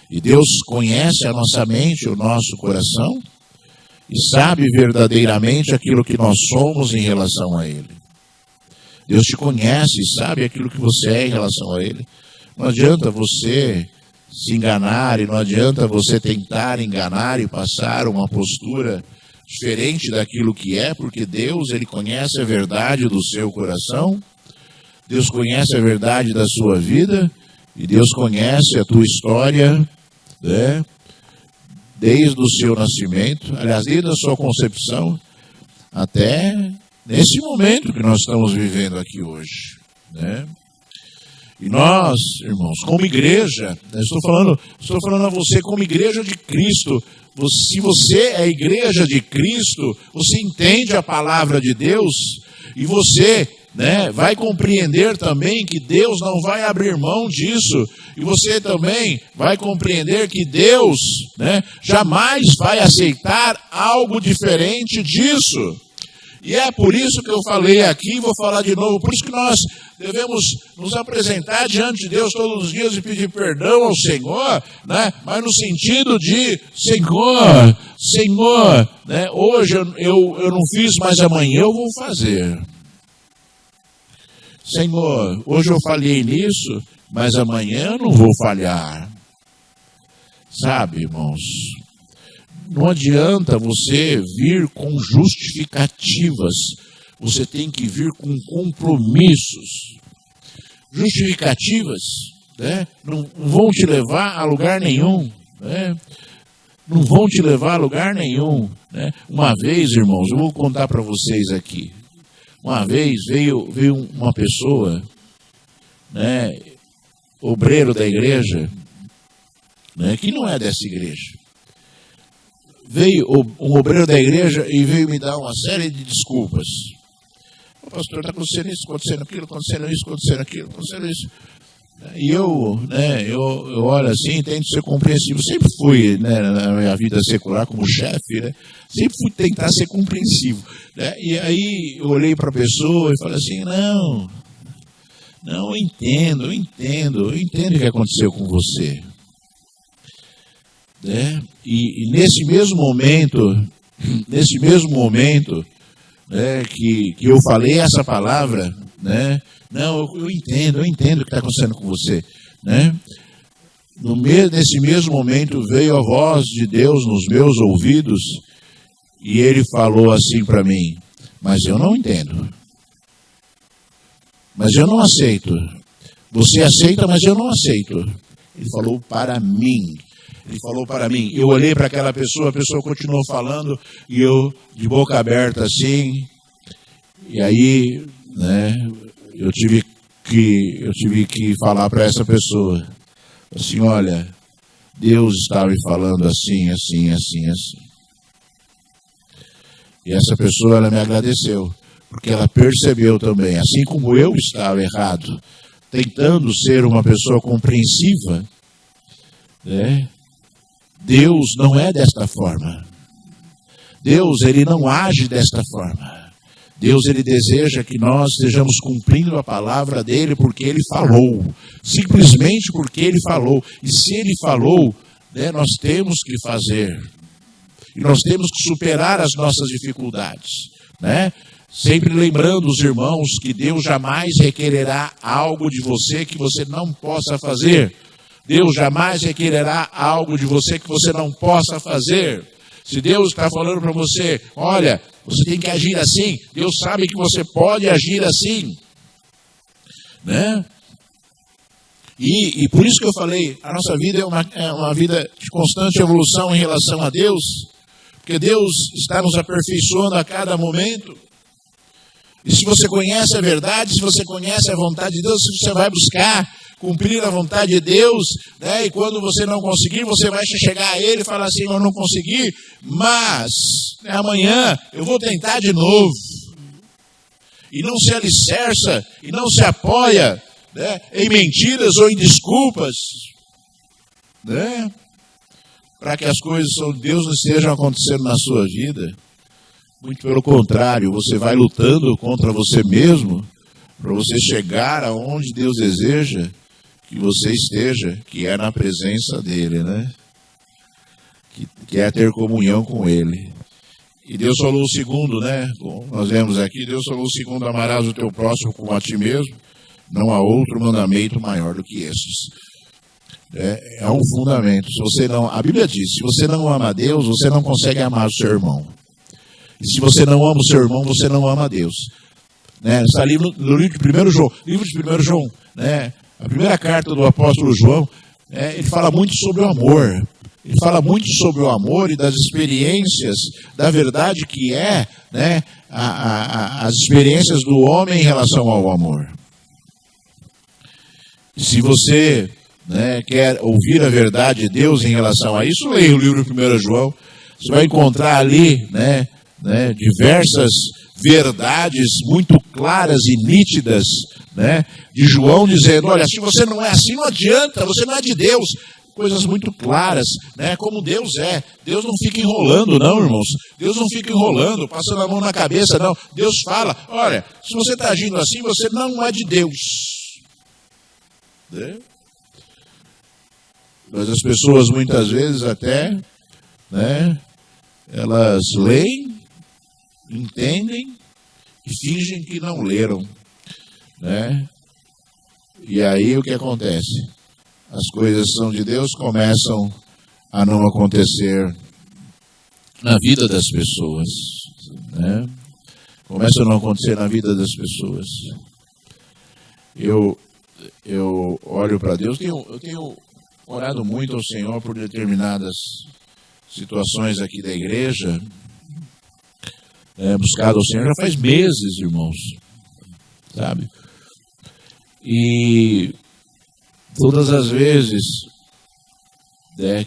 Speaker 1: E Deus conhece a nossa mente, o nosso coração. E sabe verdadeiramente aquilo que nós somos em relação a Ele. Deus te conhece e sabe aquilo que você é em relação a Ele. Não adianta você se enganar e não adianta você tentar enganar e passar uma postura diferente daquilo que é, porque Deus, Ele conhece a verdade do seu coração, Deus conhece a verdade da sua vida e Deus conhece a tua história, né? Desde o seu nascimento, aliás, desde a sua concepção, até nesse momento que nós estamos vivendo aqui hoje, né? E nós, irmãos, como igreja, estou falando a você como igreja de Cristo, se você é a igreja de Cristo, você entende a palavra de Deus, e você, né, vai compreender também que Deus não vai abrir mão disso, e você também vai compreender que Deus, né, jamais vai aceitar algo diferente disso. E é por isso que eu falei aqui, vou falar de novo, por isso que nós devemos nos apresentar diante de Deus todos os dias e pedir perdão ao Senhor, né? Mas no sentido de, Senhor, né? Hoje eu não fiz, mas amanhã eu vou fazer. Senhor, hoje eu falhei nisso, mas amanhã eu não vou falhar. Sabe, irmãos? Não adianta você vir com justificativas. Você tem que vir com compromissos. Justificativas, né, não vão te levar a lugar nenhum. Né? Não vão te levar a lugar nenhum. Né? Uma vez, irmãos, eu vou contar para vocês aqui. Uma vez veio uma pessoa, né, obreiro da igreja, né, que não é dessa igreja. Veio um obreiro da igreja e veio me dar uma série de desculpas. O pastor, está acontecendo isso, acontecendo aquilo, acontecendo isso, acontecendo aquilo, acontecendo isso. E eu olho assim, tento ser compreensivo. Sempre fui, né, na minha vida secular, como chefe, né, sempre fui tentar ser compreensivo. Né, e aí eu olhei para a pessoa e falei assim, não, eu entendo o que aconteceu com você. Né? E nesse mesmo momento, né, que eu falei essa palavra, né? Não, eu entendo o que está acontecendo com você, né? Nesse mesmo momento veio a voz de Deus nos meus ouvidos e ele falou assim para mim, mas eu não entendo, mas eu não aceito. Você aceita, mas eu não aceito. Ele falou para mim. Eu olhei para aquela pessoa, a pessoa continuou falando, e eu, de boca aberta assim, e aí, né, eu tive que falar para essa pessoa, assim, olha, Deus está me falando assim. E essa pessoa, ela me agradeceu, porque ela percebeu também, assim como eu estava errado, tentando ser uma pessoa compreensiva, né? Deus não é desta forma. Deus, ele não age desta forma. Deus, ele deseja que nós estejamos cumprindo a palavra dele porque ele falou. Simplesmente porque ele falou. E se ele falou, né, nós temos que fazer. E nós temos que superar as nossas dificuldades, né? Sempre lembrando os irmãos que Deus jamais requererá algo de você que você não possa fazer. Deus jamais requererá algo de você que você não possa fazer. Se Deus está falando para você, olha, você tem que agir assim, Deus sabe que você pode agir assim, né? E por isso que eu falei, a nossa vida é uma vida de constante evolução em relação a Deus, porque Deus está nos aperfeiçoando a cada momento. E se você conhece a verdade, se você conhece a vontade de Deus, você vai buscar cumprir a vontade de Deus, né? E quando você não conseguir, você vai chegar a Ele e falar assim, eu não consegui, mas amanhã eu vou tentar de novo. E não se alicerça, e não se apoia, né, em mentiras ou em desculpas, né? Para que as coisas de Deus não estejam acontecendo na sua vida. Muito pelo contrário, você vai lutando contra você mesmo, para você chegar aonde Deus deseja que você esteja, que é na presença dele, né? Que é ter comunhão com ele. E Deus falou o segundo, né? Como nós vemos aqui, Deus falou o segundo, amarás o teu próximo como a ti mesmo, não há outro mandamento maior do que estes. É um fundamento. Se você não, a Bíblia diz, se você não ama a Deus, você não consegue amar o seu irmão. E se você não ama o seu irmão, você não ama a Deus. Né? Está ali no livro de 1 João, né? A primeira carta do apóstolo João, ele fala muito sobre o amor. Ele fala muito sobre o amor e das experiências, da verdade que é, né, as experiências do homem em relação ao amor. Se você, né, quer ouvir a verdade de Deus em relação a isso, leia o livro de 1 João. Você vai encontrar ali, né, diversas verdades muito claras e nítidas, né, de João dizendo, olha, se você não é assim, não adianta, você não é de Deus. Coisas muito claras, né, como Deus é. Deus não fica enrolando, não, irmãos. Deus não fica enrolando, passando a mão na cabeça, não. Deus fala, olha, se você está agindo assim, você não é de Deus. Né? Mas as pessoas muitas vezes até, né, elas leem, entendem e fingem que não leram, né? E aí o que acontece? As coisas são de Deus começam a não acontecer na vida das pessoas, né? Começam a não acontecer na vida das pessoas. Eu olho para Deus, eu tenho orado muito ao Senhor por determinadas situações aqui da igreja, buscado ao Senhor já faz meses, irmãos, sabe? E todas as vezes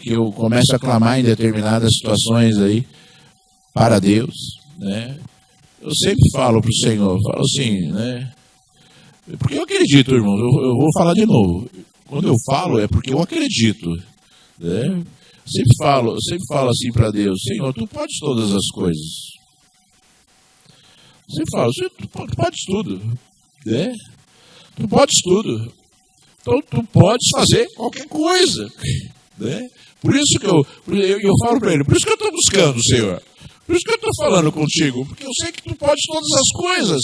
Speaker 1: que eu começo a clamar em determinadas situações aí para Deus, né? Eu sempre falo para o Senhor, falo assim, né? Porque eu acredito, irmãos, eu vou falar de novo. Quando eu falo é porque eu acredito, né? Eu sempre falo assim para Deus, Senhor, tu podes todas as coisas. Eu sempre falo, tu podes tudo, né? Tu podes tudo. Então tu podes fazer qualquer coisa, né? Por isso que eu falo para ele, por isso que eu estou buscando, Senhor. Por isso que eu estou falando contigo, porque eu sei que tu podes todas as coisas.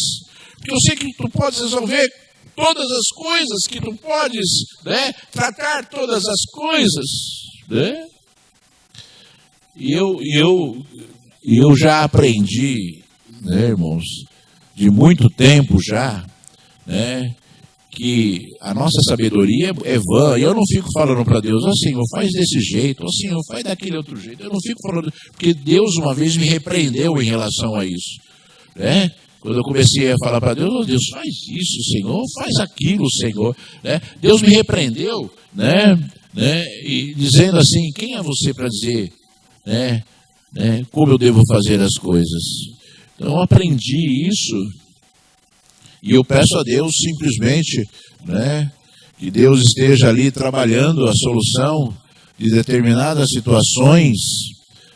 Speaker 1: Porque eu sei que tu podes resolver todas as coisas, que tu podes, né, tratar todas as coisas, né? E eu já aprendi, né, irmãos, de muito tempo já, né, que a nossa sabedoria é vã. E eu não fico falando para Deus, ó Senhor, faz desse jeito, ó Senhor, faz daquele outro jeito. Eu não fico falando, porque Deus uma vez me repreendeu em relação a isso, né? Quando eu comecei a falar para Deus, oh, Deus, faz isso, Senhor, faz aquilo, Senhor, né? Deus me repreendeu, né? E dizendo assim, quem é você para dizer, né, como eu devo fazer as coisas? Então eu aprendi isso. E eu peço a Deus simplesmente, né, que Deus esteja ali trabalhando a solução de determinadas situações,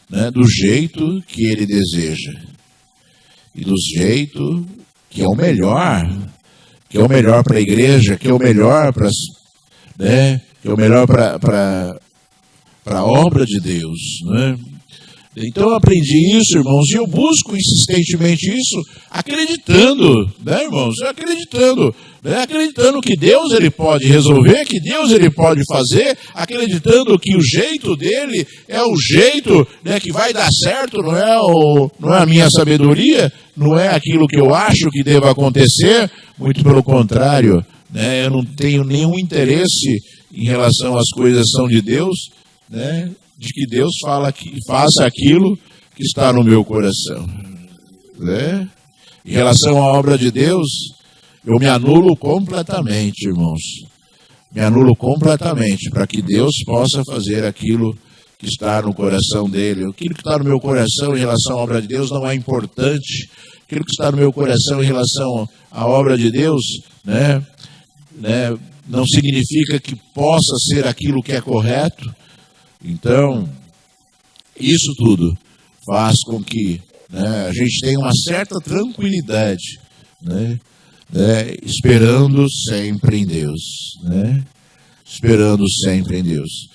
Speaker 1: né, do jeito que Ele deseja. E do jeito que é o melhor para a igreja, que é o melhor para, né, que é o melhor para a obra de Deus, né? Então eu aprendi isso, irmãos, e eu busco insistentemente isso, acreditando, né, irmãos? Acreditando que Deus ele pode resolver, que Deus ele pode fazer, acreditando que o jeito dele é o jeito, né, que vai dar certo, não é a minha sabedoria, não é aquilo que eu acho que deva acontecer, muito pelo contrário, né? Eu não tenho nenhum interesse em relação às coisas que são de Deus, né? De que Deus faça aquilo que está no meu coração, né? Em relação à obra de Deus, eu me anulo completamente, irmãos. Me anulo completamente para que Deus possa fazer aquilo que está no coração dele. Aquilo que está no meu coração em relação à obra de Deus não é importante. Aquilo que está no meu coração em relação à obra de Deus, né, não significa que possa ser aquilo que é correto. Então, isso tudo faz com que, né, a gente tenha uma certa tranquilidade, né, esperando sempre em Deus, né, esperando sempre em Deus.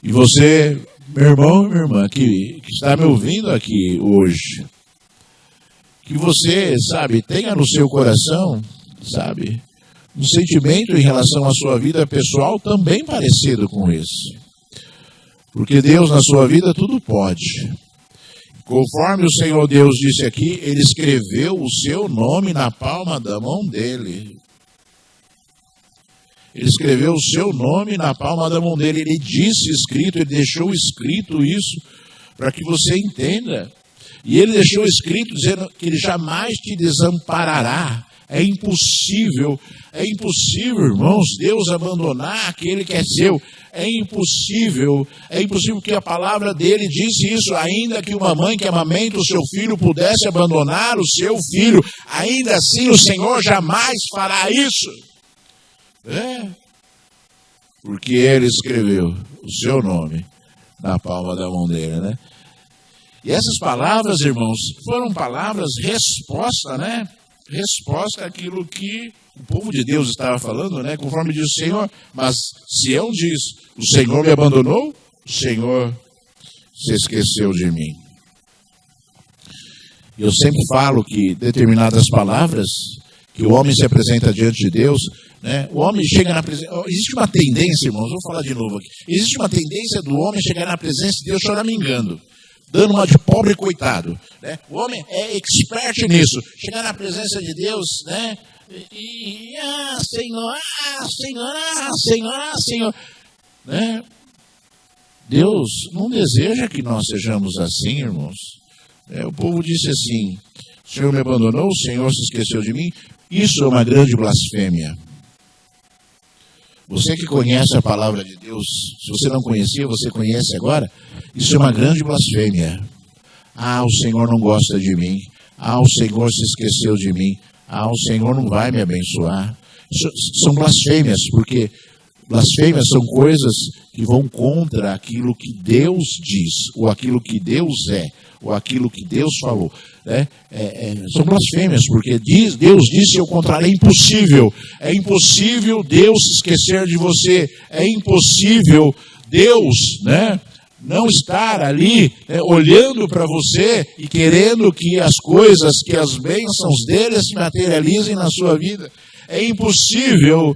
Speaker 1: E você, meu irmão e minha irmã, que está me ouvindo aqui hoje, que você, sabe, tenha no seu coração, sabe, um sentimento em relação à sua vida pessoal também parecido com esse. Porque Deus na sua vida tudo pode. Conforme o Senhor Deus disse aqui, Ele escreveu o seu nome na palma da mão dele. Ele escreveu o seu nome na palma da mão dele. Ele disse escrito, Ele deixou escrito isso para que você entenda. E Ele deixou escrito dizendo que Ele jamais te desamparará. É impossível, irmãos, Deus abandonar aquele que é seu. É impossível que a palavra dele disse isso, ainda que uma mãe que amamenta o seu filho pudesse abandonar o seu filho, ainda assim o Senhor jamais fará isso. Porque ele escreveu o seu nome na palma da mão dele, né? E essas palavras, irmãos, foram palavras resposta, né? Resposta àquilo que o povo de Deus estava falando, né? Conforme diz o Senhor, mas Sião diz, o Senhor me abandonou, o Senhor se esqueceu de mim. Eu sempre falo que determinadas palavras, que o homem se apresenta diante de Deus, né? O homem chega na presença, existe uma tendência, irmãos, vou falar de novo aqui, existe uma tendência do homem chegar na presença de Deus choramingando, dando uma de pobre coitado, né? O homem é expert nisso, chegar na presença de Deus, né? Senhor, né? Deus não deseja que nós sejamos assim, irmãos. O povo disse assim: o Senhor me abandonou, o Senhor se esqueceu de mim. Isso é uma grande blasfêmia. Você que conhece a palavra de Deus, se você não conhecia, você conhece agora. Isso é uma grande blasfêmia. O Senhor não gosta de mim. O Senhor se esqueceu de mim. O Senhor não vai me abençoar. Isso são blasfêmias, porque blasfêmias são coisas que vão contra aquilo que Deus diz, ou aquilo que Deus é, ou aquilo que Deus falou. São blasfêmias, porque Deus disse ao contrário. É impossível Deus se esquecer de você. É impossível Deus, não estar ali olhando para você e querendo que as coisas, que as bênçãos dele se materializem na sua vida. É impossível,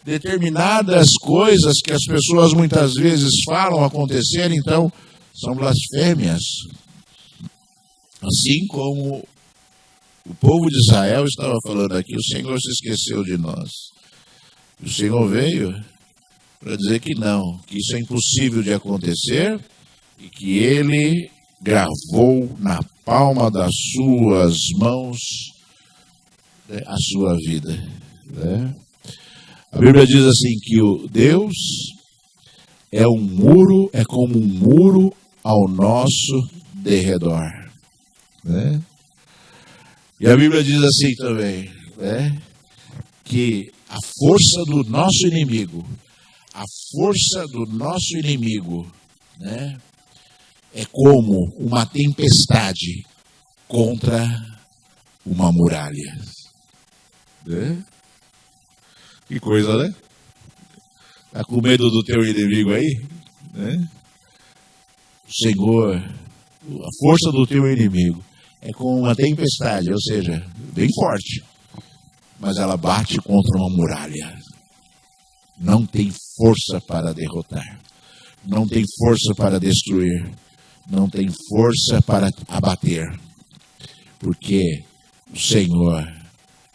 Speaker 1: determinadas coisas que as pessoas muitas vezes falam acontecer, então são blasfêmias. Assim como o povo de Israel estava falando aqui, o Senhor se esqueceu de nós. O Senhor veio para dizer que não, que isso é impossível de acontecer e que ele gravou na palma das suas mãos a sua vida. A Bíblia diz assim que o Deus é como um muro ao nosso derredor. E a Bíblia diz assim também, que a força do nosso inimigo, é como uma tempestade contra uma muralha. Que coisa, né? Está com medo do teu inimigo aí? O Senhor, a força do teu inimigo é como uma tempestade, ou seja, bem forte, mas ela bate contra uma muralha. Não tem força para derrotar, não tem força para destruir, não tem força para abater, porque o Senhor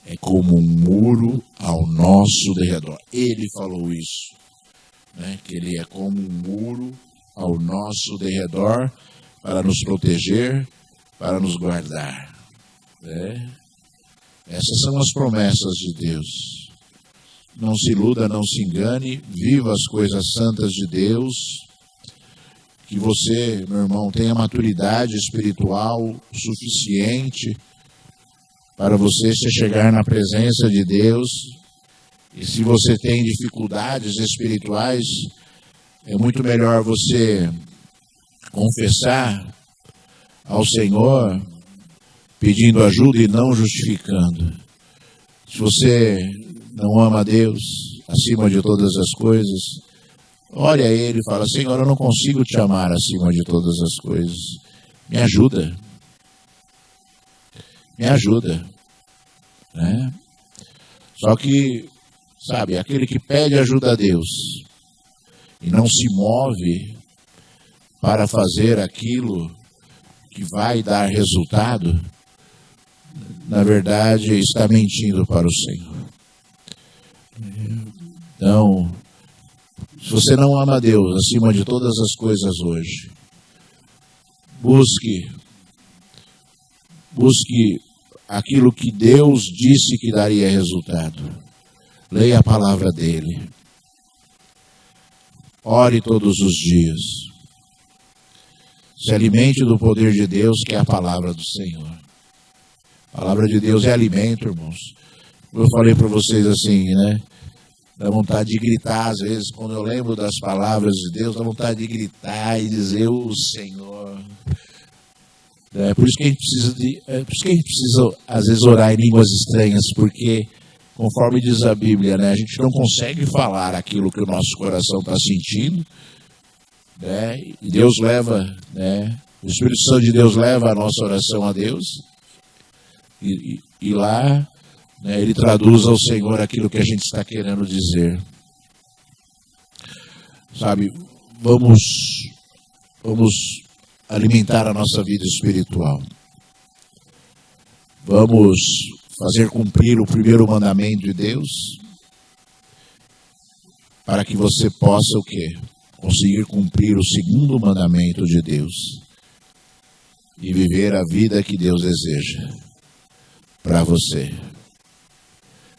Speaker 1: é como um muro ao nosso derredor. Ele falou isso, que ele é como um muro ao nosso derredor para nos proteger, para nos guardar. Essas são as promessas de Deus. Não se iluda, não se engane, viva as coisas santas de Deus. Que você, meu irmão, tenha maturidade espiritual suficiente para você se chegar na presença de Deus. E se você tem dificuldades espirituais, é muito melhor você confessar ao Senhor, pedindo ajuda e não justificando. Se você não ama a Deus acima de todas as coisas, ore a Ele e fala: Senhor, eu não consigo te amar acima de todas as coisas. Me ajuda. Me ajuda. Só que, sabe, aquele que pede ajuda a Deus e não se move para fazer aquilo que vai dar resultado, na verdade está mentindo para o Senhor. Então, se você não ama a Deus acima de todas as coisas hoje, busque aquilo que Deus disse que daria resultado. Leia a palavra dele. Ore todos os dias. Se alimente do poder de Deus, que é a palavra do Senhor. A palavra de Deus é alimento, irmãos. Eu falei para vocês assim, dá vontade de gritar às vezes, quando eu lembro das palavras de Deus, dá vontade de gritar e dizer: o Senhor. Por isso que a gente precisa às vezes orar em línguas estranhas, porque conforme diz a Bíblia, a gente não consegue falar aquilo que o nosso coração está sentindo, e Deus leva, o Espírito Santo de Deus leva a nossa oração a Deus, e lá Ele traduz ao Senhor aquilo que a gente está querendo dizer. Sabe, vamos alimentar a nossa vida espiritual. Vamos fazer cumprir o primeiro mandamento de Deus, para que você possa o quê? Conseguir cumprir o segundo mandamento de Deus. e viver a vida que Deus deseja para você.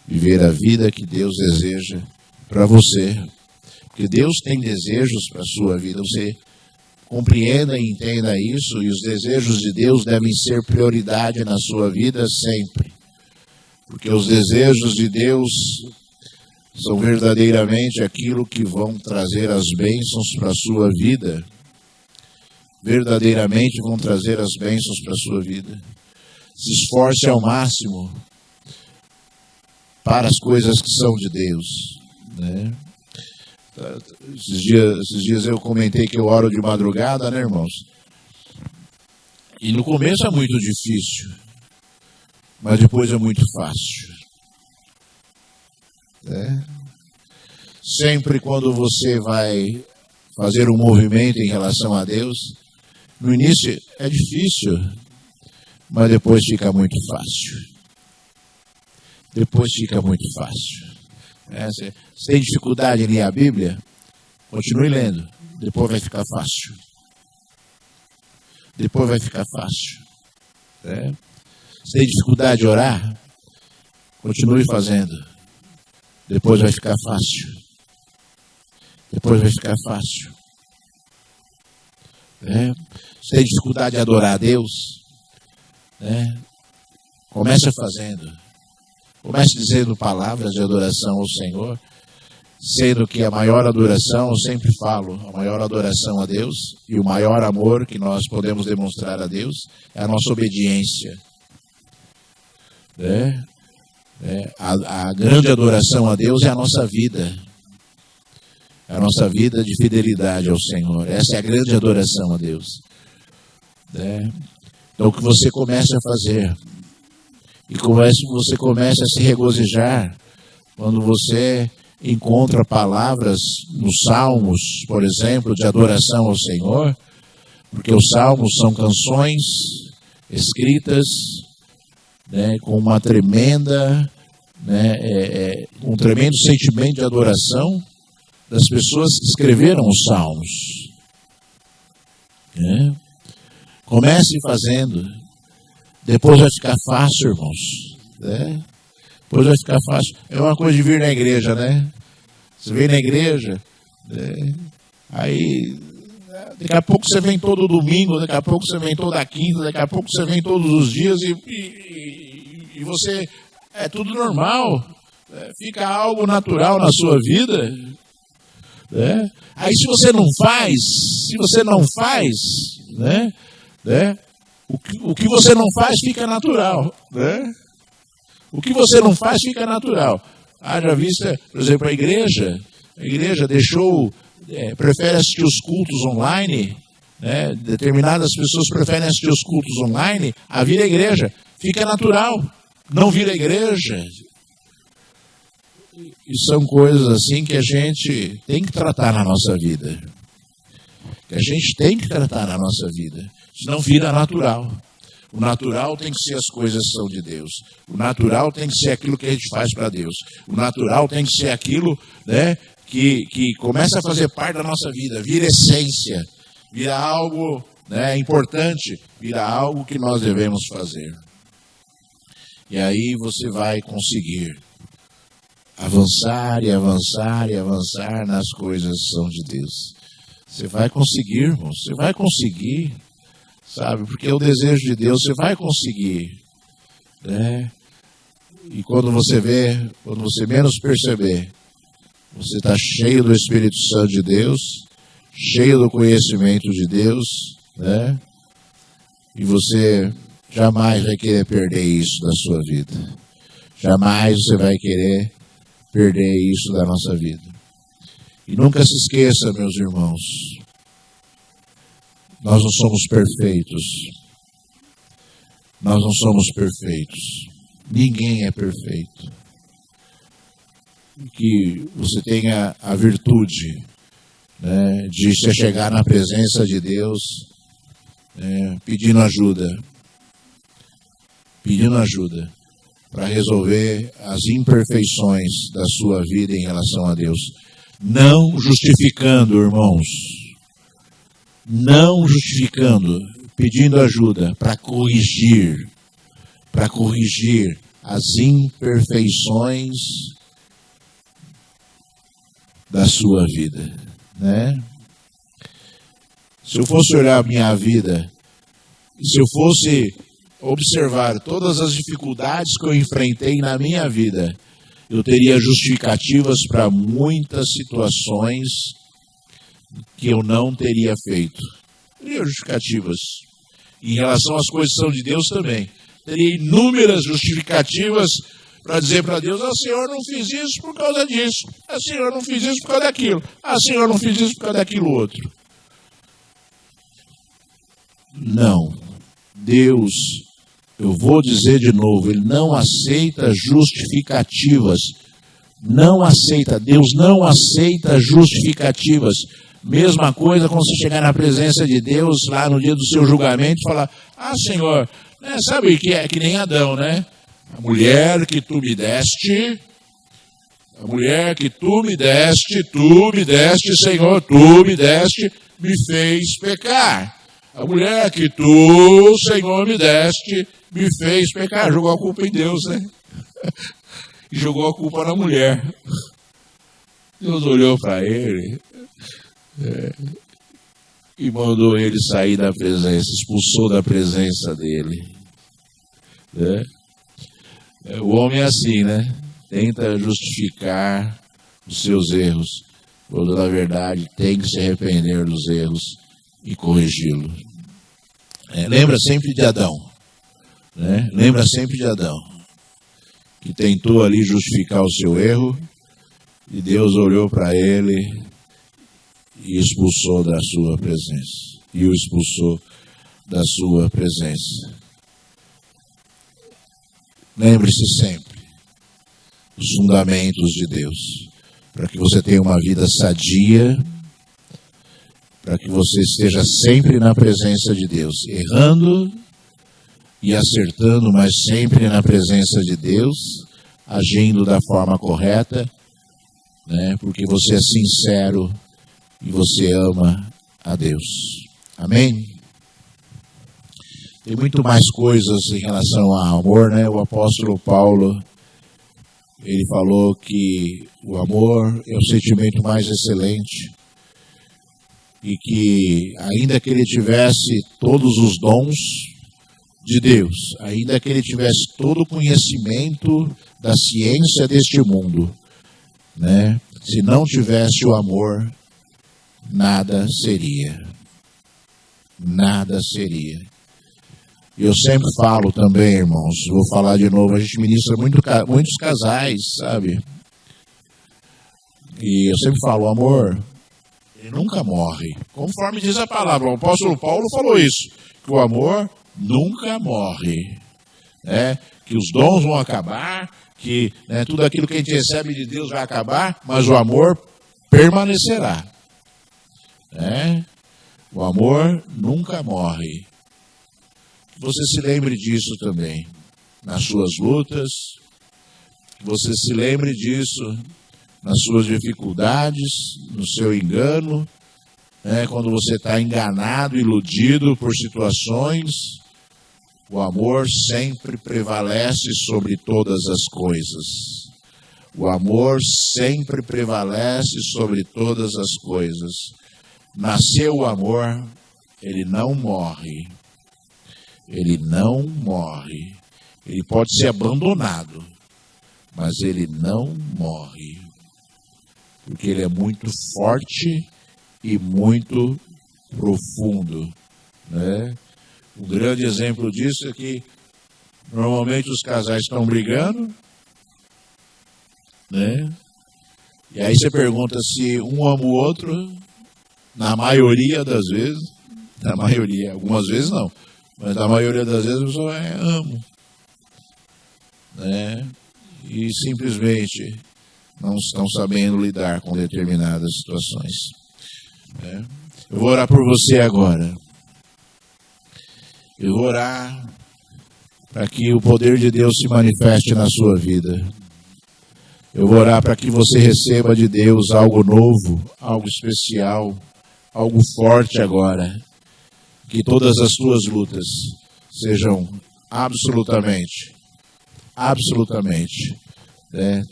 Speaker 1: Viver a vida que Deus deseja para você. Porque Deus tem desejos para a sua vida. Você compreenda e entenda isso, e os desejos de Deus devem ser prioridade na sua vida sempre. Porque os desejos de Deus são verdadeiramente aquilo que vão trazer as bênçãos para a sua vida. Verdadeiramente vão trazer as bênçãos para a sua vida. Se esforce ao máximo para as coisas que são de Deus, né? Esses dias eu comentei que eu oro de madrugada, né, irmãos? E no começo é muito difícil, mas depois é muito fácil. Sempre quando você vai fazer um movimento em relação a Deus, no início é difícil, mas depois fica muito fácil. Depois fica muito fácil. Você tem dificuldade em ler a Bíblia? Continue lendo. Depois vai ficar fácil. Depois vai ficar fácil. Você tem dificuldade de orar? Continue fazendo. Depois vai ficar fácil. Depois vai ficar fácil. Você tem dificuldade de adorar a Deus? Comece fazendo. Comece dizendo palavras de adoração ao Senhor, sendo que a maior adoração, eu sempre falo, a maior adoração a Deus e o maior amor que nós podemos demonstrar a Deus é a nossa obediência. A grande adoração a Deus é a nossa vida. A nossa vida de fidelidade ao Senhor. Essa é a grande adoração a Deus. Então, o que você começa a fazer, e você começa a se regozijar quando você encontra palavras nos Salmos, por exemplo, de adoração ao Senhor, porque os Salmos são canções escritas com uma tremenda, um tremendo sentimento de adoração das pessoas que escreveram os Salmos. Comece fazendo. Depois vai ficar fácil, irmãos. Depois vai ficar fácil. É uma coisa de vir na igreja, né? Você vem na igreja, aí daqui a pouco você vem todo domingo, daqui a pouco você vem toda quinta, daqui a pouco você vem todos os dias e você, é tudo normal. Fica algo natural na sua vida. Aí se você não faz, o que você não faz fica natural, O que você não faz fica natural. Haja vista, por exemplo, a igreja prefere assistir os cultos online, determinadas pessoas preferem assistir os cultos online a vir à igreja. Fica natural, não vir à igreja. E são coisas assim que a gente tem que tratar na nossa vida. Senão vira natural. O natural tem que ser as coisas que são de Deus. O natural tem que ser aquilo que a gente faz para Deus. O natural tem que ser aquilo que começa a fazer parte da nossa vida. Vira essência. Vira algo importante. Vira algo que nós devemos fazer. E aí você vai conseguir avançar e avançar e avançar nas coisas que são de Deus. Você vai conseguir, irmão. Você vai conseguir. Sabe, porque é o desejo de Deus, você vai conseguir, E quando você menos perceber, você está cheio do Espírito Santo de Deus, cheio do conhecimento de Deus, E você jamais vai querer perder isso da sua vida. Jamais você vai querer perder isso da nossa vida. E nunca se esqueça, meus irmãos, nós não somos perfeitos. Nós não somos perfeitos. Ninguém é perfeito. Que você tenha a virtude de se chegar na presença de Deus pedindo ajuda para resolver as imperfeições da sua vida em relação a Deus. Não justificando, irmãos. Não justificando, pedindo ajuda para corrigir as imperfeições da sua vida, né? Se eu fosse olhar a minha vida, se eu fosse observar todas as dificuldades que eu enfrentei na minha vida, eu teria justificativas para muitas situações que eu não teria feito. Teria justificativas. Em relação às coisas que são de Deus também. Teria inúmeras justificativas para dizer para Deus: ah, Senhor, não fiz isso por causa disso. Ah, Senhor, não fiz isso por causa daquilo. Ah, Senhor, não fiz isso por causa daquilo outro. Não. Deus, eu vou dizer de novo, Ele não aceita justificativas. Não aceita. Deus não aceita justificativas. Mesma coisa quando você chegar na presença de Deus, lá no dia do seu julgamento, e falar: ah, Senhor, né, sabe que é que nem Adão, né? A mulher que tu me deste, Senhor, tu me deste, me fez pecar. A mulher que tu, Senhor, me deste, me fez pecar. Jogou a culpa em Deus, né? E jogou a culpa na mulher. Deus olhou para ele e mandou ele sair da presença, expulsou da presença dele. Né? O homem é assim, né? Tenta justificar os seus erros, quando na verdade tem que se arrepender dos erros e corrigi-los. Lembra sempre de Adão, né? Lembra sempre de Adão, que tentou ali justificar o seu erro, e Deus olhou para ele e expulsou da sua presença. E o expulsou da sua presença. Lembre-se sempre dos fundamentos de Deus, para que você tenha uma vida sadia, para que você esteja sempre na presença de Deus, errando e acertando, mas sempre na presença de Deus, agindo da forma correta, né? Porque você é sincero e você ama a Deus. Amém? Tem muito mais coisas em relação ao amor, né? O apóstolo Paulo, ele falou que o amor é o sentimento mais excelente e que, ainda que ele tivesse todos os dons de Deus, ainda que ele tivesse todo o conhecimento da ciência deste mundo, né? Se não tivesse o amor, nada seria. Nada seria. Eu sempre falo também, irmãos, vou falar de novo, a gente ministra muitos casais, sabe? E eu sempre falo, o amor, ele nunca morre. Conforme diz a palavra, o apóstolo Paulo falou isso, que o amor nunca morre. Né? Que os dons vão acabar, que tudo aquilo que a gente recebe de Deus vai acabar, mas o amor permanecerá. Né? O amor nunca morre. Que você se lembre disso também, nas suas lutas, que você se lembre disso nas suas dificuldades, no seu engano, né? Quando você está enganado, iludido por situações, o amor sempre prevalece sobre todas as coisas. O amor sempre prevalece sobre todas as coisas. Nasceu o amor, ele não morre. Ele não morre. Ele pode ser abandonado, mas ele não morre. Porque ele é muito forte e muito profundo. Né? Um grande exemplo disso é que normalmente os casais estão brigando, né? E aí você pergunta se um ama o outro, na maioria das vezes, algumas vezes não, mas na maioria das vezes a pessoa ama, né? E simplesmente não estão sabendo lidar com determinadas situações. Né? Eu vou orar por você agora. Eu vou orar para que o poder de Deus se manifeste na sua vida. Eu vou orar para que você receba de Deus algo novo, algo especial, algo forte agora. que todas as tuas lutas sejam absolutamente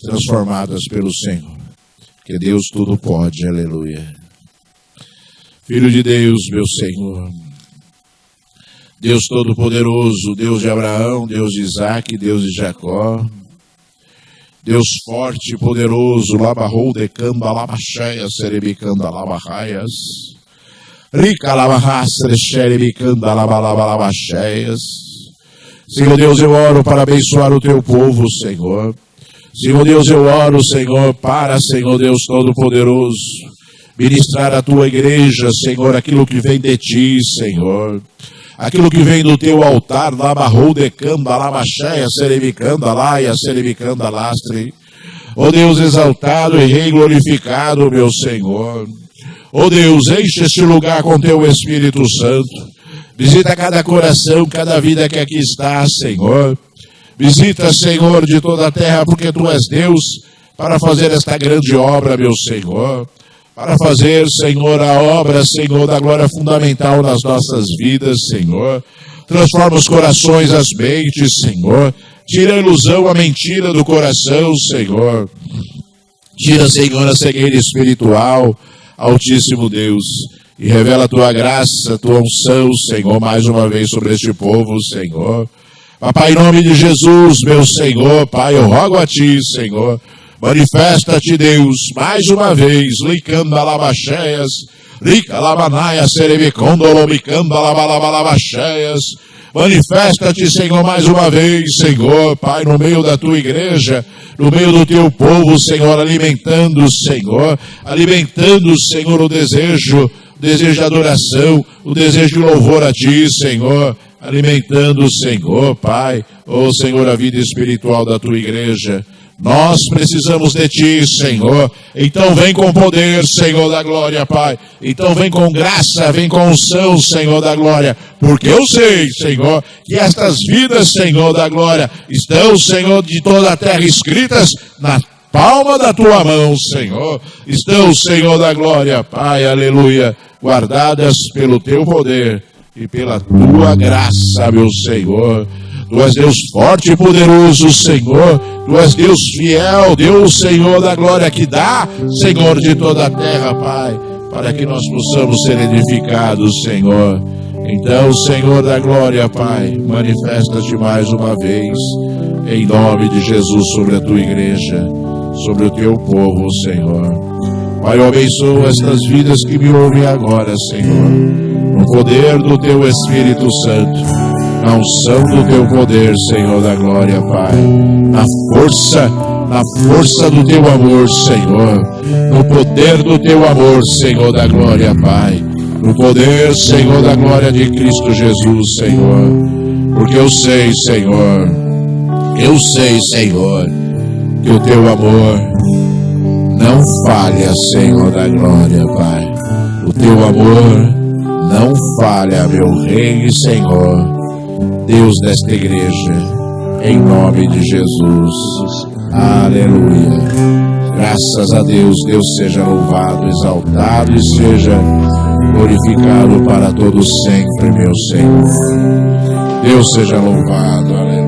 Speaker 1: transformadas pelo Senhor. Que Deus tudo pode, aleluia. Filho de Deus, meu Senhor, Deus Todo-Poderoso, Deus de Abraão, Deus de Isaac, Deus de Jacó, Deus forte e poderoso, labarrou decanda, labacheia, serebicanda, labarraias, rica labarrastre, xerebicanda, labalabacheias. Senhor Deus, eu oro para abençoar o teu povo, Senhor. Senhor Deus, eu oro, Senhor, para, Senhor Deus Todo-Poderoso, ministrar a tua igreja, Senhor, aquilo que vem de ti, Senhor. Aquilo que vem do teu altar, labarrou decanda, labacheia, serebicanda, laia, serebicanda, lastre. Ó Deus exaltado e rei glorificado, meu Senhor. Ó Deus, enche este lugar com teu Espírito Santo. Visita cada coração, cada vida que aqui está, Senhor. Visita, Senhor, de toda a terra, porque Tu és Deus, para fazer esta grande obra, meu Senhor. Para fazer, Senhor, a obra, Senhor, da glória fundamental nas nossas vidas, Senhor. Transforma os corações, as mentes, Senhor. Tira a ilusão, a mentira do coração, Senhor. Tira, Senhor, a cegueira espiritual, Altíssimo Deus. E revela a Tua graça, a Tua unção, Senhor, mais uma vez sobre este povo, Senhor. Papai, em nome de Jesus, meu Senhor, Pai, eu rogo a Ti, Senhor. Manifesta-te, Deus, mais uma vez, licanda labacheias, rica labanaia, serebicondolomicanda labalabacheias. Manifesta-te, Senhor, mais uma vez, Senhor, Pai, no meio da Tua igreja, no meio do Teu povo, Senhor, alimentando, Senhor, o desejo de adoração, o desejo de louvor a Ti, Senhor, alimentando, Senhor, Pai, ó Senhor, a vida espiritual da Tua igreja. Nós precisamos de Ti, Senhor. Então vem com poder, Senhor da glória, Pai. Então vem com graça, vem com unção, Senhor da glória. Porque eu sei, Senhor, que estas vidas, Senhor da glória, estão, Senhor, de toda a terra escritas na palma da Tua mão, Senhor. Estão, Senhor da glória, Pai, aleluia, guardadas pelo Teu poder e pela Tua graça, meu Senhor. Tu és Deus forte e poderoso, Senhor. Tu és Deus fiel, Deus, Senhor da glória, que dá, Senhor, de toda a terra, Pai, para que nós possamos ser edificados, Senhor. Então, Senhor da glória, Pai, manifesta-te mais uma vez, em nome de Jesus, sobre a Tua igreja, sobre o Teu povo, Senhor. Pai, eu abençoo estas vidas que me ouvem agora, Senhor, no poder do Teu Espírito Santo, na unção do Teu poder, Senhor da glória, Pai, na força do Teu amor, Senhor, no poder do Teu amor, Senhor da glória, Pai, no poder, Senhor da glória de Cristo Jesus, Senhor, porque eu sei, Senhor, que o Teu amor não falha, Senhor da glória, Pai, o Teu amor não falha, meu Rei e Senhor, Deus desta igreja, em nome de Jesus, aleluia. Graças a Deus, Deus seja louvado, exaltado e seja glorificado para todos sempre, meu Senhor. Deus seja louvado, aleluia.